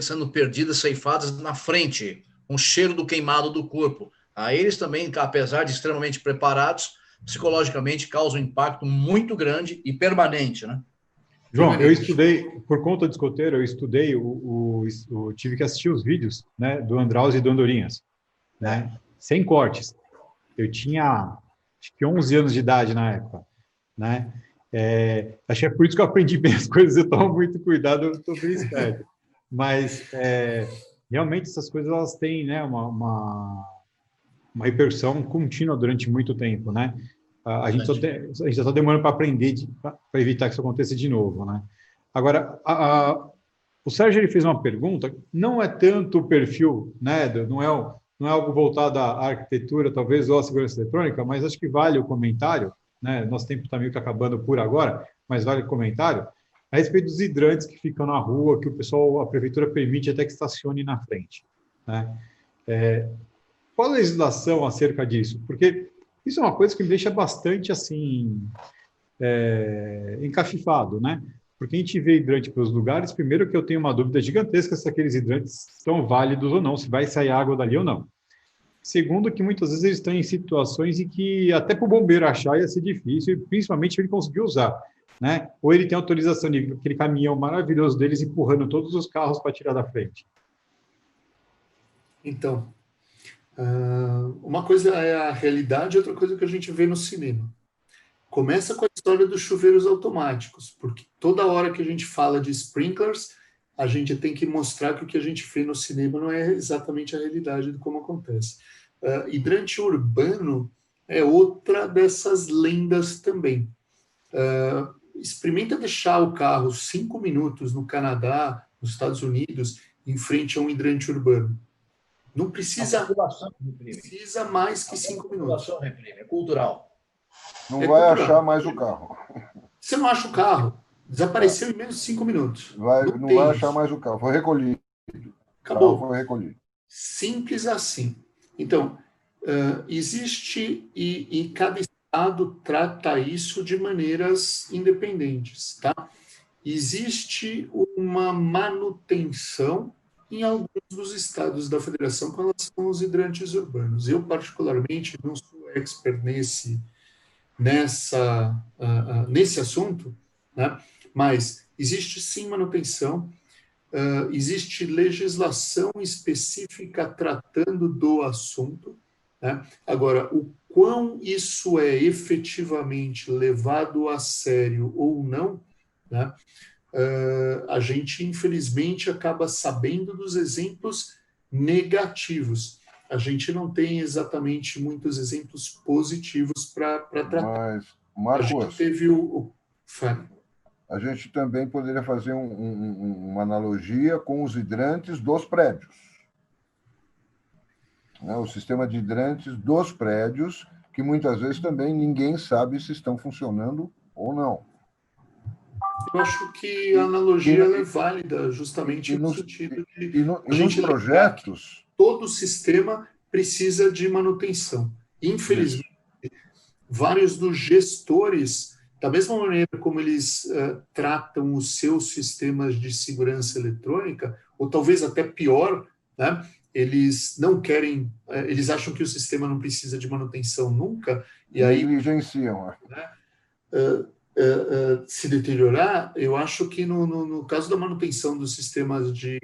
[SPEAKER 5] sendo perdidas, ceifadas na frente, com o cheiro do queimado do corpo. A eles também, apesar de extremamente preparados, psicologicamente causam um impacto muito grande e permanente, né?
[SPEAKER 1] João, eu estudei, por conta do escoteiro, tive que assistir os vídeos, né, do Andraus e do Andorinhas, né, sem cortes. Eu tinha, acho que 11 anos de idade na época, né, acho que é por isso que eu aprendi bem as coisas, eu tomo muito cuidado, eu estou bem esperto. Mas, realmente, essas coisas, elas têm, né, uma repercussão contínua durante muito tempo, né. A gente já está demorando para aprender, para evitar que isso aconteça de novo, né? Agora, o Sérgio ele fez uma pergunta, não é tanto o perfil, né? Não é não é algo voltado à arquitetura, talvez, ou à segurança eletrônica, mas acho que vale o comentário, né? Nosso tempo está meio que acabando por agora, mas vale o comentário, a respeito dos hidrantes que ficam na rua, que o pessoal, a prefeitura permite até que estacione na frente, né? Qual a legislação acerca disso? Porque isso é uma coisa que me deixa bastante, assim, encafifado, né? Porque a gente vê hidrante para os lugares, primeiro que eu tenho uma dúvida gigantesca se aqueles hidrantes são válidos ou não, se vai sair água dali ou não. Segundo, que muitas vezes eles estão em situações em que até para o bombeiro achar ia ser difícil, e principalmente ele conseguir usar, né? Ou ele tem autorização de aquele caminhão maravilhoso deles empurrando todos os carros para tirar da frente.
[SPEAKER 6] Então, uma coisa é a realidade, outra coisa é o que a gente vê no cinema. Começa com a história dos chuveiros automáticos, porque toda hora que a gente fala de sprinklers, a gente tem que mostrar que o que a gente vê no cinema não é exatamente a realidade de como acontece. Hidrante urbano é outra dessas lendas também. Experimenta deixar o carro 5 minutos no Canadá, nos Estados Unidos, em frente a um hidrante urbano. Não precisa mais que 5 minutos.
[SPEAKER 5] É cultural.
[SPEAKER 4] Não vai achar mais o carro.
[SPEAKER 6] Você não acha o carro. Desapareceu em menos de 5 minutos.
[SPEAKER 4] Não vai achar mais o carro. Foi recolhido.
[SPEAKER 6] Acabou.
[SPEAKER 4] O carro foi recolhido.
[SPEAKER 6] Simples assim. Então, existe e cada estado trata isso de maneiras independentes, tá? Existe uma manutenção em alguns dos estados da federação com relação aos hidrantes urbanos. Eu, particularmente, não sou expert nesse assunto, né? Mas existe sim manutenção, existe legislação específica tratando do assunto, né? Agora, o quão isso é efetivamente levado a sério ou não, né? A gente, infelizmente, acaba sabendo dos exemplos negativos. A gente não tem exatamente muitos exemplos positivos para tratar.
[SPEAKER 4] Mas, Marcos,
[SPEAKER 6] a gente teve
[SPEAKER 4] a gente também poderia fazer uma analogia com os hidrantes dos prédios. Né? O sistema de hidrantes dos prédios, que muitas vezes também ninguém sabe se estão funcionando ou não.
[SPEAKER 6] Eu acho que a analogia é válida, justamente no sentido de
[SPEAKER 4] a gente nos projetos.
[SPEAKER 6] Todo o sistema precisa de manutenção. Infelizmente, vários dos gestores, da mesma maneira como eles tratam os seus sistemas de segurança eletrônica, ou talvez até pior, né? Eles não querem, eles acham que o sistema não precisa de manutenção nunca, e aí
[SPEAKER 4] negligenciam.
[SPEAKER 6] Né? Se deteriorar, eu acho que no caso da manutenção dos sistemas de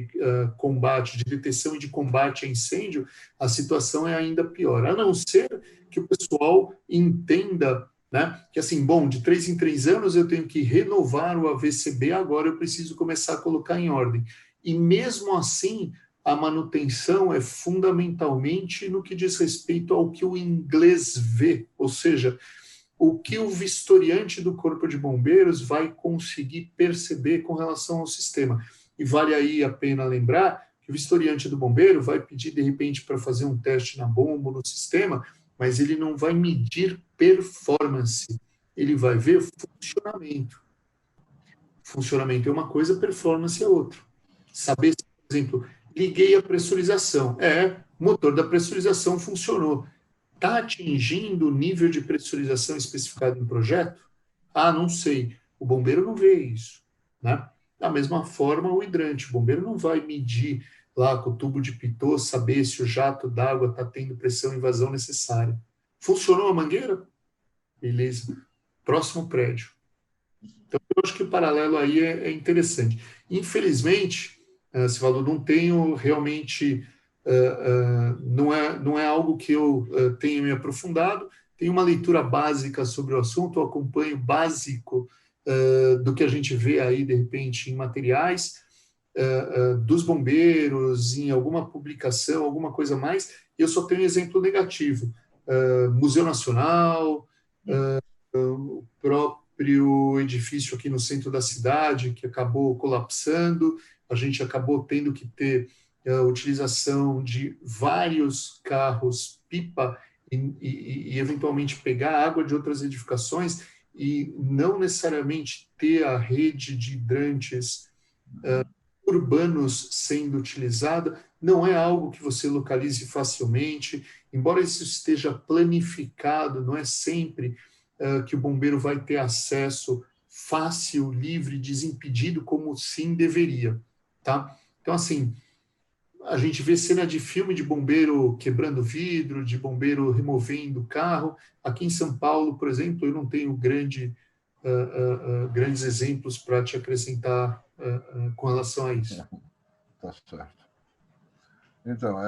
[SPEAKER 6] combate, de detecção e de combate a incêndio, a situação é ainda pior, a não ser que o pessoal entenda, né, que assim, bom, de 3 em 3 anos eu tenho que renovar o AVCB, agora eu preciso começar a colocar em ordem. E mesmo assim, a manutenção é fundamentalmente no que diz respeito ao que o inglês vê, ou seja, o que o vistoriante do Corpo de Bombeiros vai conseguir perceber com relação ao sistema. E vale aí a pena lembrar que o vistoriante do bombeiro vai pedir, de repente, para fazer um teste na bomba, no sistema, mas ele não vai medir performance, ele vai ver funcionamento. Funcionamento é uma coisa, performance é outra. Saber se, por exemplo, liguei a pressurização. O motor da pressurização funcionou. Está atingindo o nível de pressurização especificado em projeto? Não sei. O bombeiro não vê isso, né? Da mesma forma, o hidrante. O bombeiro não vai medir lá com o tubo de pitot, saber se o jato d'água está tendo pressão e vazão necessária. Funcionou a mangueira? Beleza. Próximo prédio. Então, eu acho que o paralelo aí é interessante. Infelizmente, você falou, não tenho realmente... não é algo que eu tenha me aprofundado, tenho uma leitura básica sobre o assunto, eu acompanho básico do que a gente vê aí, de repente, em materiais dos bombeiros, em alguma publicação, alguma coisa mais, e eu só tenho exemplo negativo. Museu Nacional, o próprio edifício aqui no centro da cidade, que acabou colapsando, a gente acabou tendo que ter a utilização de vários carros pipa e eventualmente pegar água de outras edificações e não necessariamente ter a rede de hidrantes urbanos sendo utilizada, não é algo que você localize facilmente, embora isso esteja planificado, não é sempre que o bombeiro vai ter acesso fácil, livre, desimpedido, como sim deveria, tá? Então, assim, a gente vê cena de filme de bombeiro quebrando vidro, de bombeiro removendo o carro. Aqui em São Paulo, por exemplo, eu não tenho grandes exemplos para te acrescentar com relação a isso.
[SPEAKER 4] Tá certo. Então,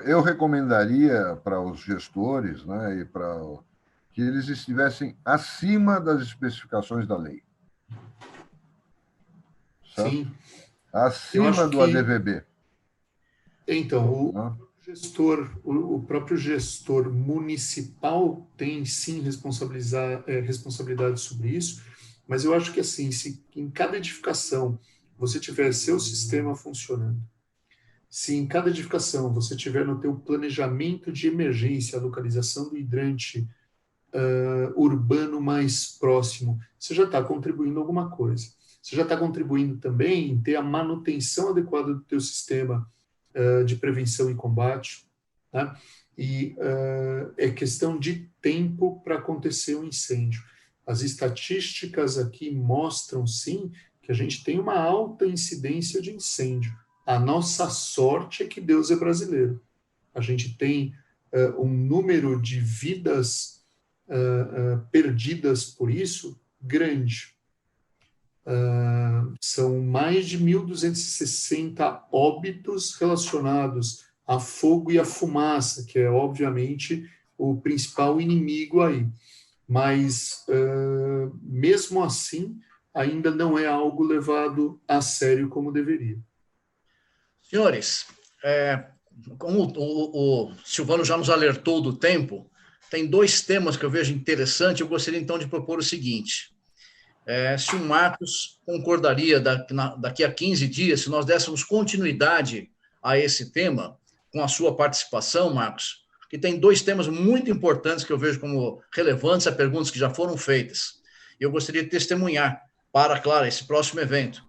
[SPEAKER 4] eu recomendaria para os gestores, né, e que eles estivessem acima das especificações da lei. Certo?
[SPEAKER 6] Sim.
[SPEAKER 4] Acima do ADVB.
[SPEAKER 6] Então, o próprio gestor municipal tem, sim, responsabilidade sobre isso, mas eu acho que, assim, se em cada edificação você tiver seu sistema funcionando, se em cada edificação você tiver no teu planejamento de emergência a localização do hidrante urbano mais próximo, você já está contribuindo alguma coisa. Você já está contribuindo também em ter a manutenção adequada do teu sistema de prevenção e combate, tá? E é questão de tempo para acontecer um incêndio. As estatísticas aqui mostram, sim, que a gente tem uma alta incidência de incêndio. A nossa sorte é que Deus é brasileiro. A gente tem um número de vidas perdidas por isso grande. São mais de 1.260 óbitos relacionados a fogo e a fumaça, que é, obviamente, o principal inimigo aí. Mas, mesmo assim, ainda não é algo levado a sério como deveria.
[SPEAKER 5] Senhores, como o Silvano já nos alertou do tempo, tem 2 temas que eu vejo interessante. Eu gostaria, então, de propor o seguinte. Se o Marcos concordaria daqui a 15 dias, se nós dessemos continuidade a esse tema, com a sua participação, Marcos, que tem 2 temas muito importantes que eu vejo como relevantes a perguntas que já foram feitas. Eu gostaria de testemunhar para, claro, esse próximo evento,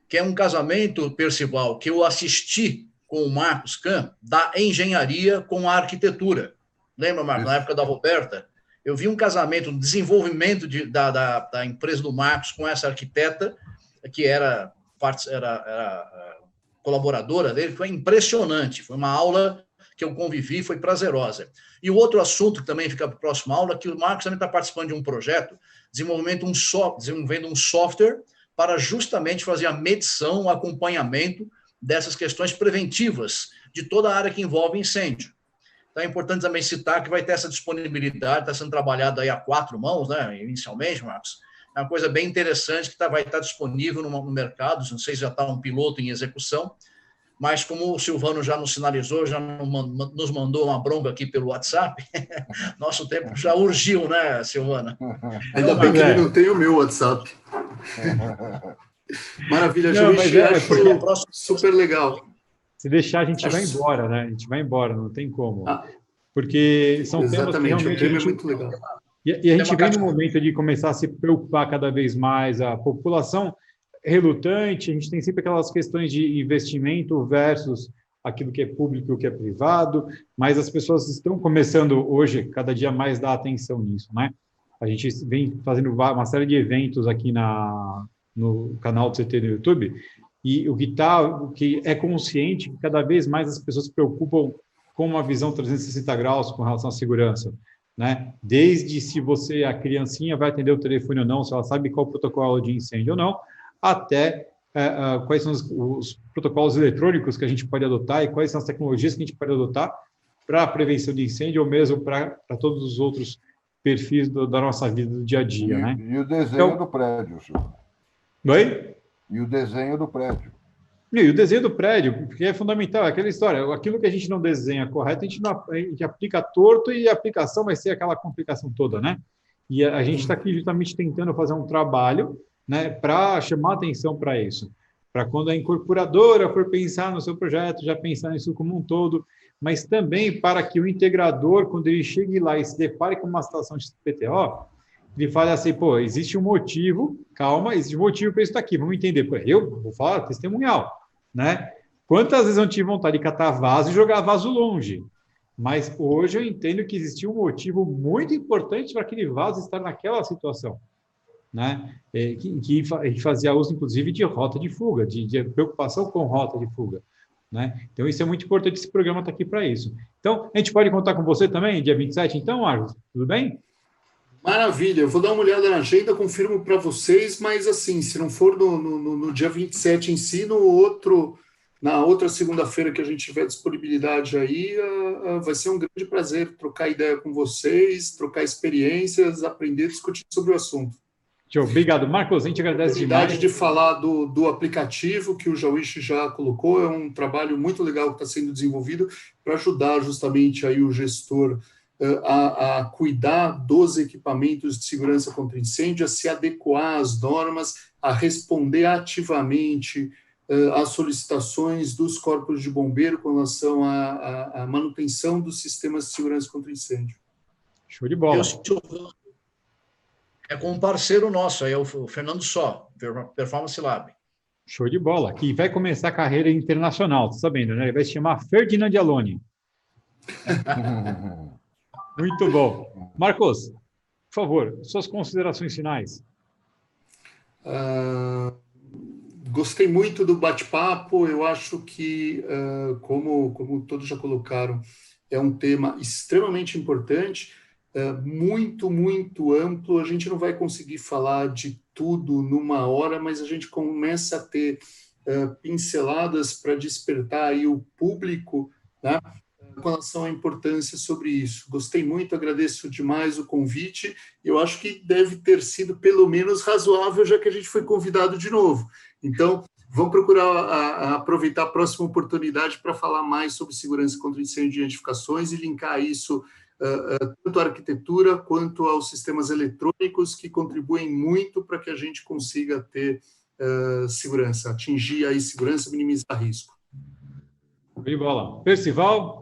[SPEAKER 5] que é um casamento, Percival, que eu assisti com o Marcos Kahn, da engenharia com a arquitetura. Lembra, Marcos, na época da Roberta? Eu vi um casamento, um desenvolvimento da empresa do Marcos com essa arquiteta, que era colaboradora dele. Foi impressionante. Foi uma aula que eu convivi, foi prazerosa. E o outro assunto que também fica para a próxima aula, que o Marcos também está participando de um projeto, desenvolvendo um software para justamente fazer a medição, o acompanhamento dessas questões preventivas de toda a área que envolve incêndio. Então, é importante também citar que vai ter essa disponibilidade, está sendo trabalhado aí a 4 mãos, né, inicialmente, Marcos. É uma coisa bem interessante que vai estar disponível no mercado, não sei se já está um piloto em execução, mas como o Silvano já nos sinalizou, já nos mandou uma bronca aqui pelo WhatsApp, nosso tempo já urgiu, né, Silvano?
[SPEAKER 6] Ainda bem que ele não tem o meu WhatsApp. Maravilha, gente, acho super legal.
[SPEAKER 1] Se deixar, a gente vai embora, né? A gente vai embora, não tem como. Porque são temas que realmente...
[SPEAKER 6] o tema é muito legal.
[SPEAKER 1] E a gente vem no momento de começar a se preocupar cada vez mais, a população relutante, a gente tem sempre aquelas questões de investimento versus aquilo que é público e o que é privado, mas as pessoas estão começando hoje, cada dia mais, dar atenção nisso, né? A gente vem fazendo uma série de eventos aqui no canal do CT no YouTube, e o que é consciente que cada vez mais as pessoas se preocupam com uma visão 360 graus com relação à segurança, né? Desde se a criancinha vai atender o telefone ou não, se ela sabe qual o protocolo de incêndio ou não, até quais são os protocolos eletrônicos que a gente pode adotar e quais são as tecnologias que a gente pode adotar para a prevenção de incêndio ou mesmo para todos os outros perfis da nossa vida do dia a dia, né?
[SPEAKER 4] E o desenho do prédio, senhor.
[SPEAKER 1] Oi?
[SPEAKER 4] E o desenho do prédio.
[SPEAKER 1] E o desenho do prédio, porque é fundamental, é aquela história, aquilo que a gente não desenha correto, a gente aplica torto e a aplicação vai ser aquela complicação toda, né? E a gente está aqui justamente tentando fazer um trabalho, né, para chamar atenção para isso. para quando a incorporadora for pensar no seu projeto, já pensar nisso como um todo, mas também para que o integrador, quando ele chegue lá e se depare com uma situação de PTO, ele fale assim, pô, existe um motivo, calma, existe um motivo para isso aqui, vamos entender. Pô, eu vou falar testemunhal, né? Quantas vezes eu tive vontade de catar vaso e jogar vaso longe? Mas hoje eu entendo que existia um motivo muito importante para aquele vaso estar naquela situação, né? Que fazia uso, inclusive, de rota de fuga, de preocupação com rota de fuga, né? Então, isso é muito importante, esse programa está aqui para isso. Então, a gente pode contar com você também, dia 27, então, Marcos? Tudo bem?
[SPEAKER 6] Maravilha, eu vou dar uma olhada na agenda, confirmo para vocês, mas assim, se não for no dia 27 em si, na outra segunda-feira que a gente tiver disponibilidade aí, vai ser um grande prazer trocar ideia com vocês, trocar experiências, aprender, discutir sobre o assunto.
[SPEAKER 1] Tchau, obrigado. Marcos, a gente agradece demais.
[SPEAKER 6] De falar do aplicativo que o Jauichi já colocou, é um trabalho muito legal que está sendo desenvolvido para ajudar justamente aí o gestor a cuidar dos equipamentos de segurança contra incêndio, a se adequar às normas, a responder ativamente às solicitações dos corpos de bombeiro com relação à manutenção dos sistemas de segurança contra incêndio.
[SPEAKER 1] Show de bola.
[SPEAKER 5] É com um parceiro nosso, aí é o Fernando Só, Performance Lab.
[SPEAKER 1] Show de bola. Que vai começar a carreira internacional, tá sabendo, né? Ele vai se chamar Ferdinand Aloni. Muito bom. Marcos, por favor, suas considerações finais.
[SPEAKER 6] Gostei muito do bate-papo. Eu acho que, como todos já colocaram, é um tema extremamente importante, muito, muito amplo. A gente não vai conseguir falar de tudo numa hora, mas a gente começa a ter pinceladas para despertar aí o público, né, com relação à importância sobre isso. Gostei muito, agradeço demais o convite. Eu acho que deve ter sido pelo menos razoável, já que a gente foi convidado de novo. Então, vamos procurar aproveitar a próxima oportunidade para falar mais sobre segurança contra incêndio e identificações e linkar isso tanto à arquitetura quanto aos sistemas eletrônicos, que contribuem muito para que a gente consiga ter segurança, atingir aí segurança, minimizar risco.
[SPEAKER 1] De bola. Percival?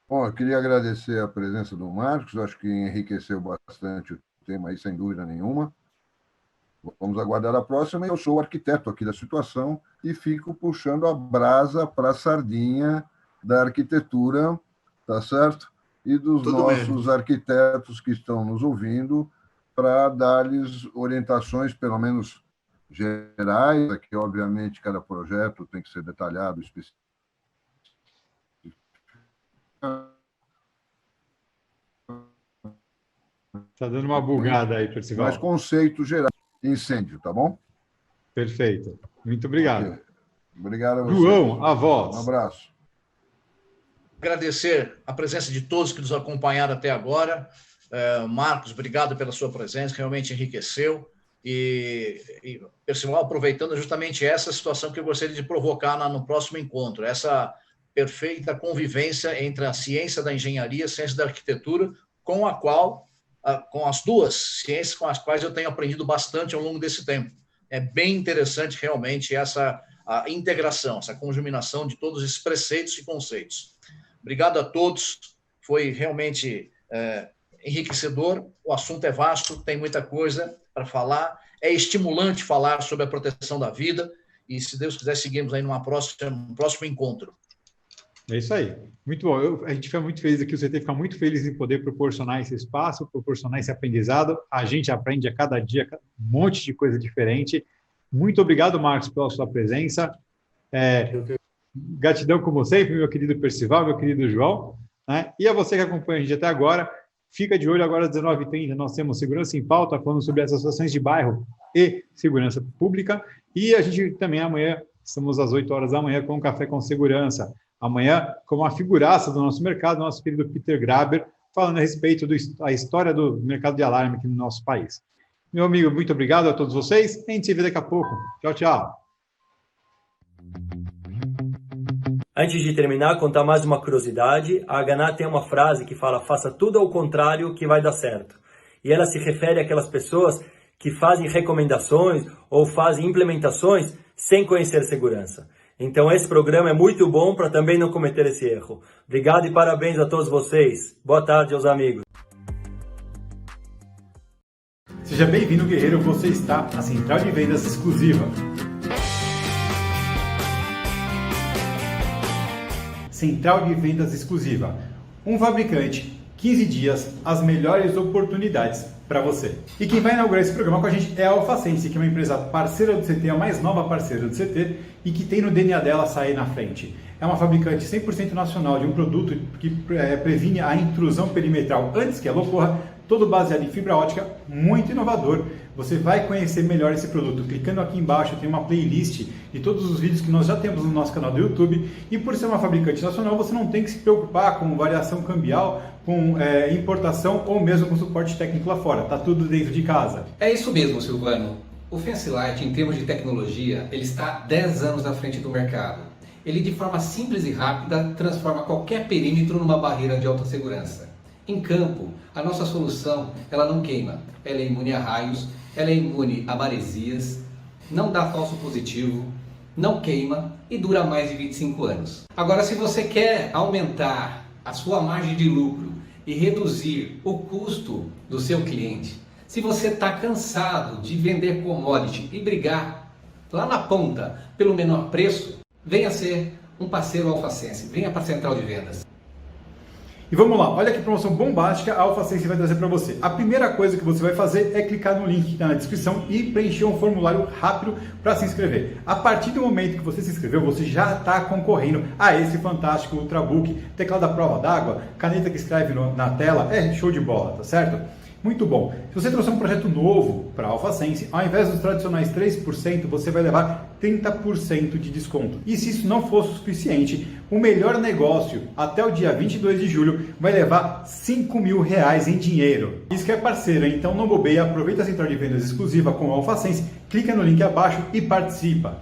[SPEAKER 4] Bom, eu queria agradecer a presença do Marcos, acho que enriqueceu bastante o tema aí, sem dúvida nenhuma. Vamos aguardar a próxima. Eu sou o arquiteto aqui da situação e fico puxando a brasa para a sardinha da arquitetura, tá certo? E dos nossos arquitetos que estão nos ouvindo, para dar-lhes orientações, pelo menos gerais. Aqui, obviamente, cada projeto tem que ser detalhado, específico.
[SPEAKER 1] Está dando uma bugada aí, Percival.
[SPEAKER 4] Mas conceito geral. Incêndio, tá bom?
[SPEAKER 1] Perfeito. Muito obrigado.
[SPEAKER 4] Okay. Obrigado a você.
[SPEAKER 1] João, a voz.
[SPEAKER 4] Um abraço.
[SPEAKER 5] Agradecer a presença de todos que nos acompanharam até agora. Marcos, obrigado pela sua presença, realmente enriqueceu. E Percival, aproveitando justamente essa situação que eu gostaria de provocar no próximo encontro, essa perfeita convivência entre a ciência da engenharia e a ciência da arquitetura, com as duas ciências com as quais eu tenho aprendido bastante ao longo desse tempo. É bem interessante realmente a integração, essa conjuminação de todos esses preceitos e conceitos. Obrigado a todos, foi realmente enriquecedor, o assunto é vasto, tem muita coisa para falar, é estimulante falar sobre a proteção da vida e, se Deus quiser, seguimos aí num próximo encontro.
[SPEAKER 1] É isso aí. Muito bom. A gente fica muito feliz aqui, o CT fica muito feliz em poder proporcionar esse espaço, proporcionar esse aprendizado. A gente aprende a cada dia um monte de coisa diferente. Muito obrigado, Marcos, pela sua presença. Gratidão, como sempre, meu querido Percival, meu querido João, né? E a você que acompanha a gente até agora, fica de olho agora às 19h30, nós temos Segurança em Pauta, falando sobre as associações de bairro e segurança pública. E a gente também amanhã, estamos às 8 horas da manhã com Café com Segurança. Amanhã, com uma figuraça do nosso mercado, nosso querido Peter Graber, falando a respeito da história do mercado de alarme aqui no nosso país. Meu amigo, muito obrigado a todos vocês. A gente se vê daqui a pouco. Tchau, tchau.
[SPEAKER 3] Antes de terminar, contar mais uma curiosidade. A Haganah tem uma frase que fala: faça tudo ao contrário que vai dar certo. E ela se refere àquelas pessoas que fazem recomendações ou fazem implementações sem conhecer segurança. Então esse programa é muito bom para também não cometer esse erro. Obrigado e parabéns a todos vocês. Boa tarde aos amigos.
[SPEAKER 1] Seja bem-vindo, guerreiro. Você está na Central de Vendas Exclusiva. Central de Vendas Exclusiva. Um fabricante, 15 dias, as melhores oportunidades para você. E quem vai inaugurar esse programa com a gente é a Alfacense, que é uma empresa parceira do CT, a mais nova parceira do CT, e que tem no DNA dela sair na frente. É uma fabricante 100% nacional de um produto que previne a intrusão perimetral antes que ela ocorra, todo baseado em fibra ótica, muito inovador. Você vai conhecer melhor esse produto. Clicando aqui embaixo tem uma playlist de todos os vídeos que nós já temos no nosso canal do YouTube. E por ser uma fabricante nacional, você não tem que se preocupar com variação cambial, com importação ou mesmo com suporte técnico lá fora. Tá tudo dentro de casa.
[SPEAKER 2] É isso mesmo, Silvano. O Fancilight, em termos de tecnologia, ele está 10 anos à frente do mercado. Ele, de forma simples e rápida, transforma qualquer perímetro numa barreira de alta segurança. Em campo, a nossa solução, ela não queima, ela é imune a raios, ela é imune a maresias, não dá falso positivo, não queima e dura mais de 25 anos. Agora, se você quer aumentar a sua margem de lucro e reduzir o custo do seu cliente, se você está cansado de vender commodity e brigar lá na ponta pelo menor preço, venha ser um parceiro Alfacense, venha para a Central de Vendas.
[SPEAKER 1] E vamos lá, olha que promoção bombástica a Alfacense vai trazer para você. A primeira coisa que você vai fazer é clicar no link que está na descrição e preencher um formulário rápido para se inscrever. A partir do momento que você se inscreveu, você já está concorrendo a esse fantástico Ultrabook, teclado à prova d'água, caneta que escreve na tela, é show de bola, tá certo? Muito bom. Se você trouxer um projeto novo para a Alfacense, ao invés dos tradicionais 3%, você vai levar 30% de desconto. E se isso não for suficiente, o melhor negócio até o dia 22 de julho vai levar R$5.000 em dinheiro. Isso que é parceiro, então não bobeia, aproveita a Central de Vendas Exclusiva com a Alfacense, clica no link abaixo e participa.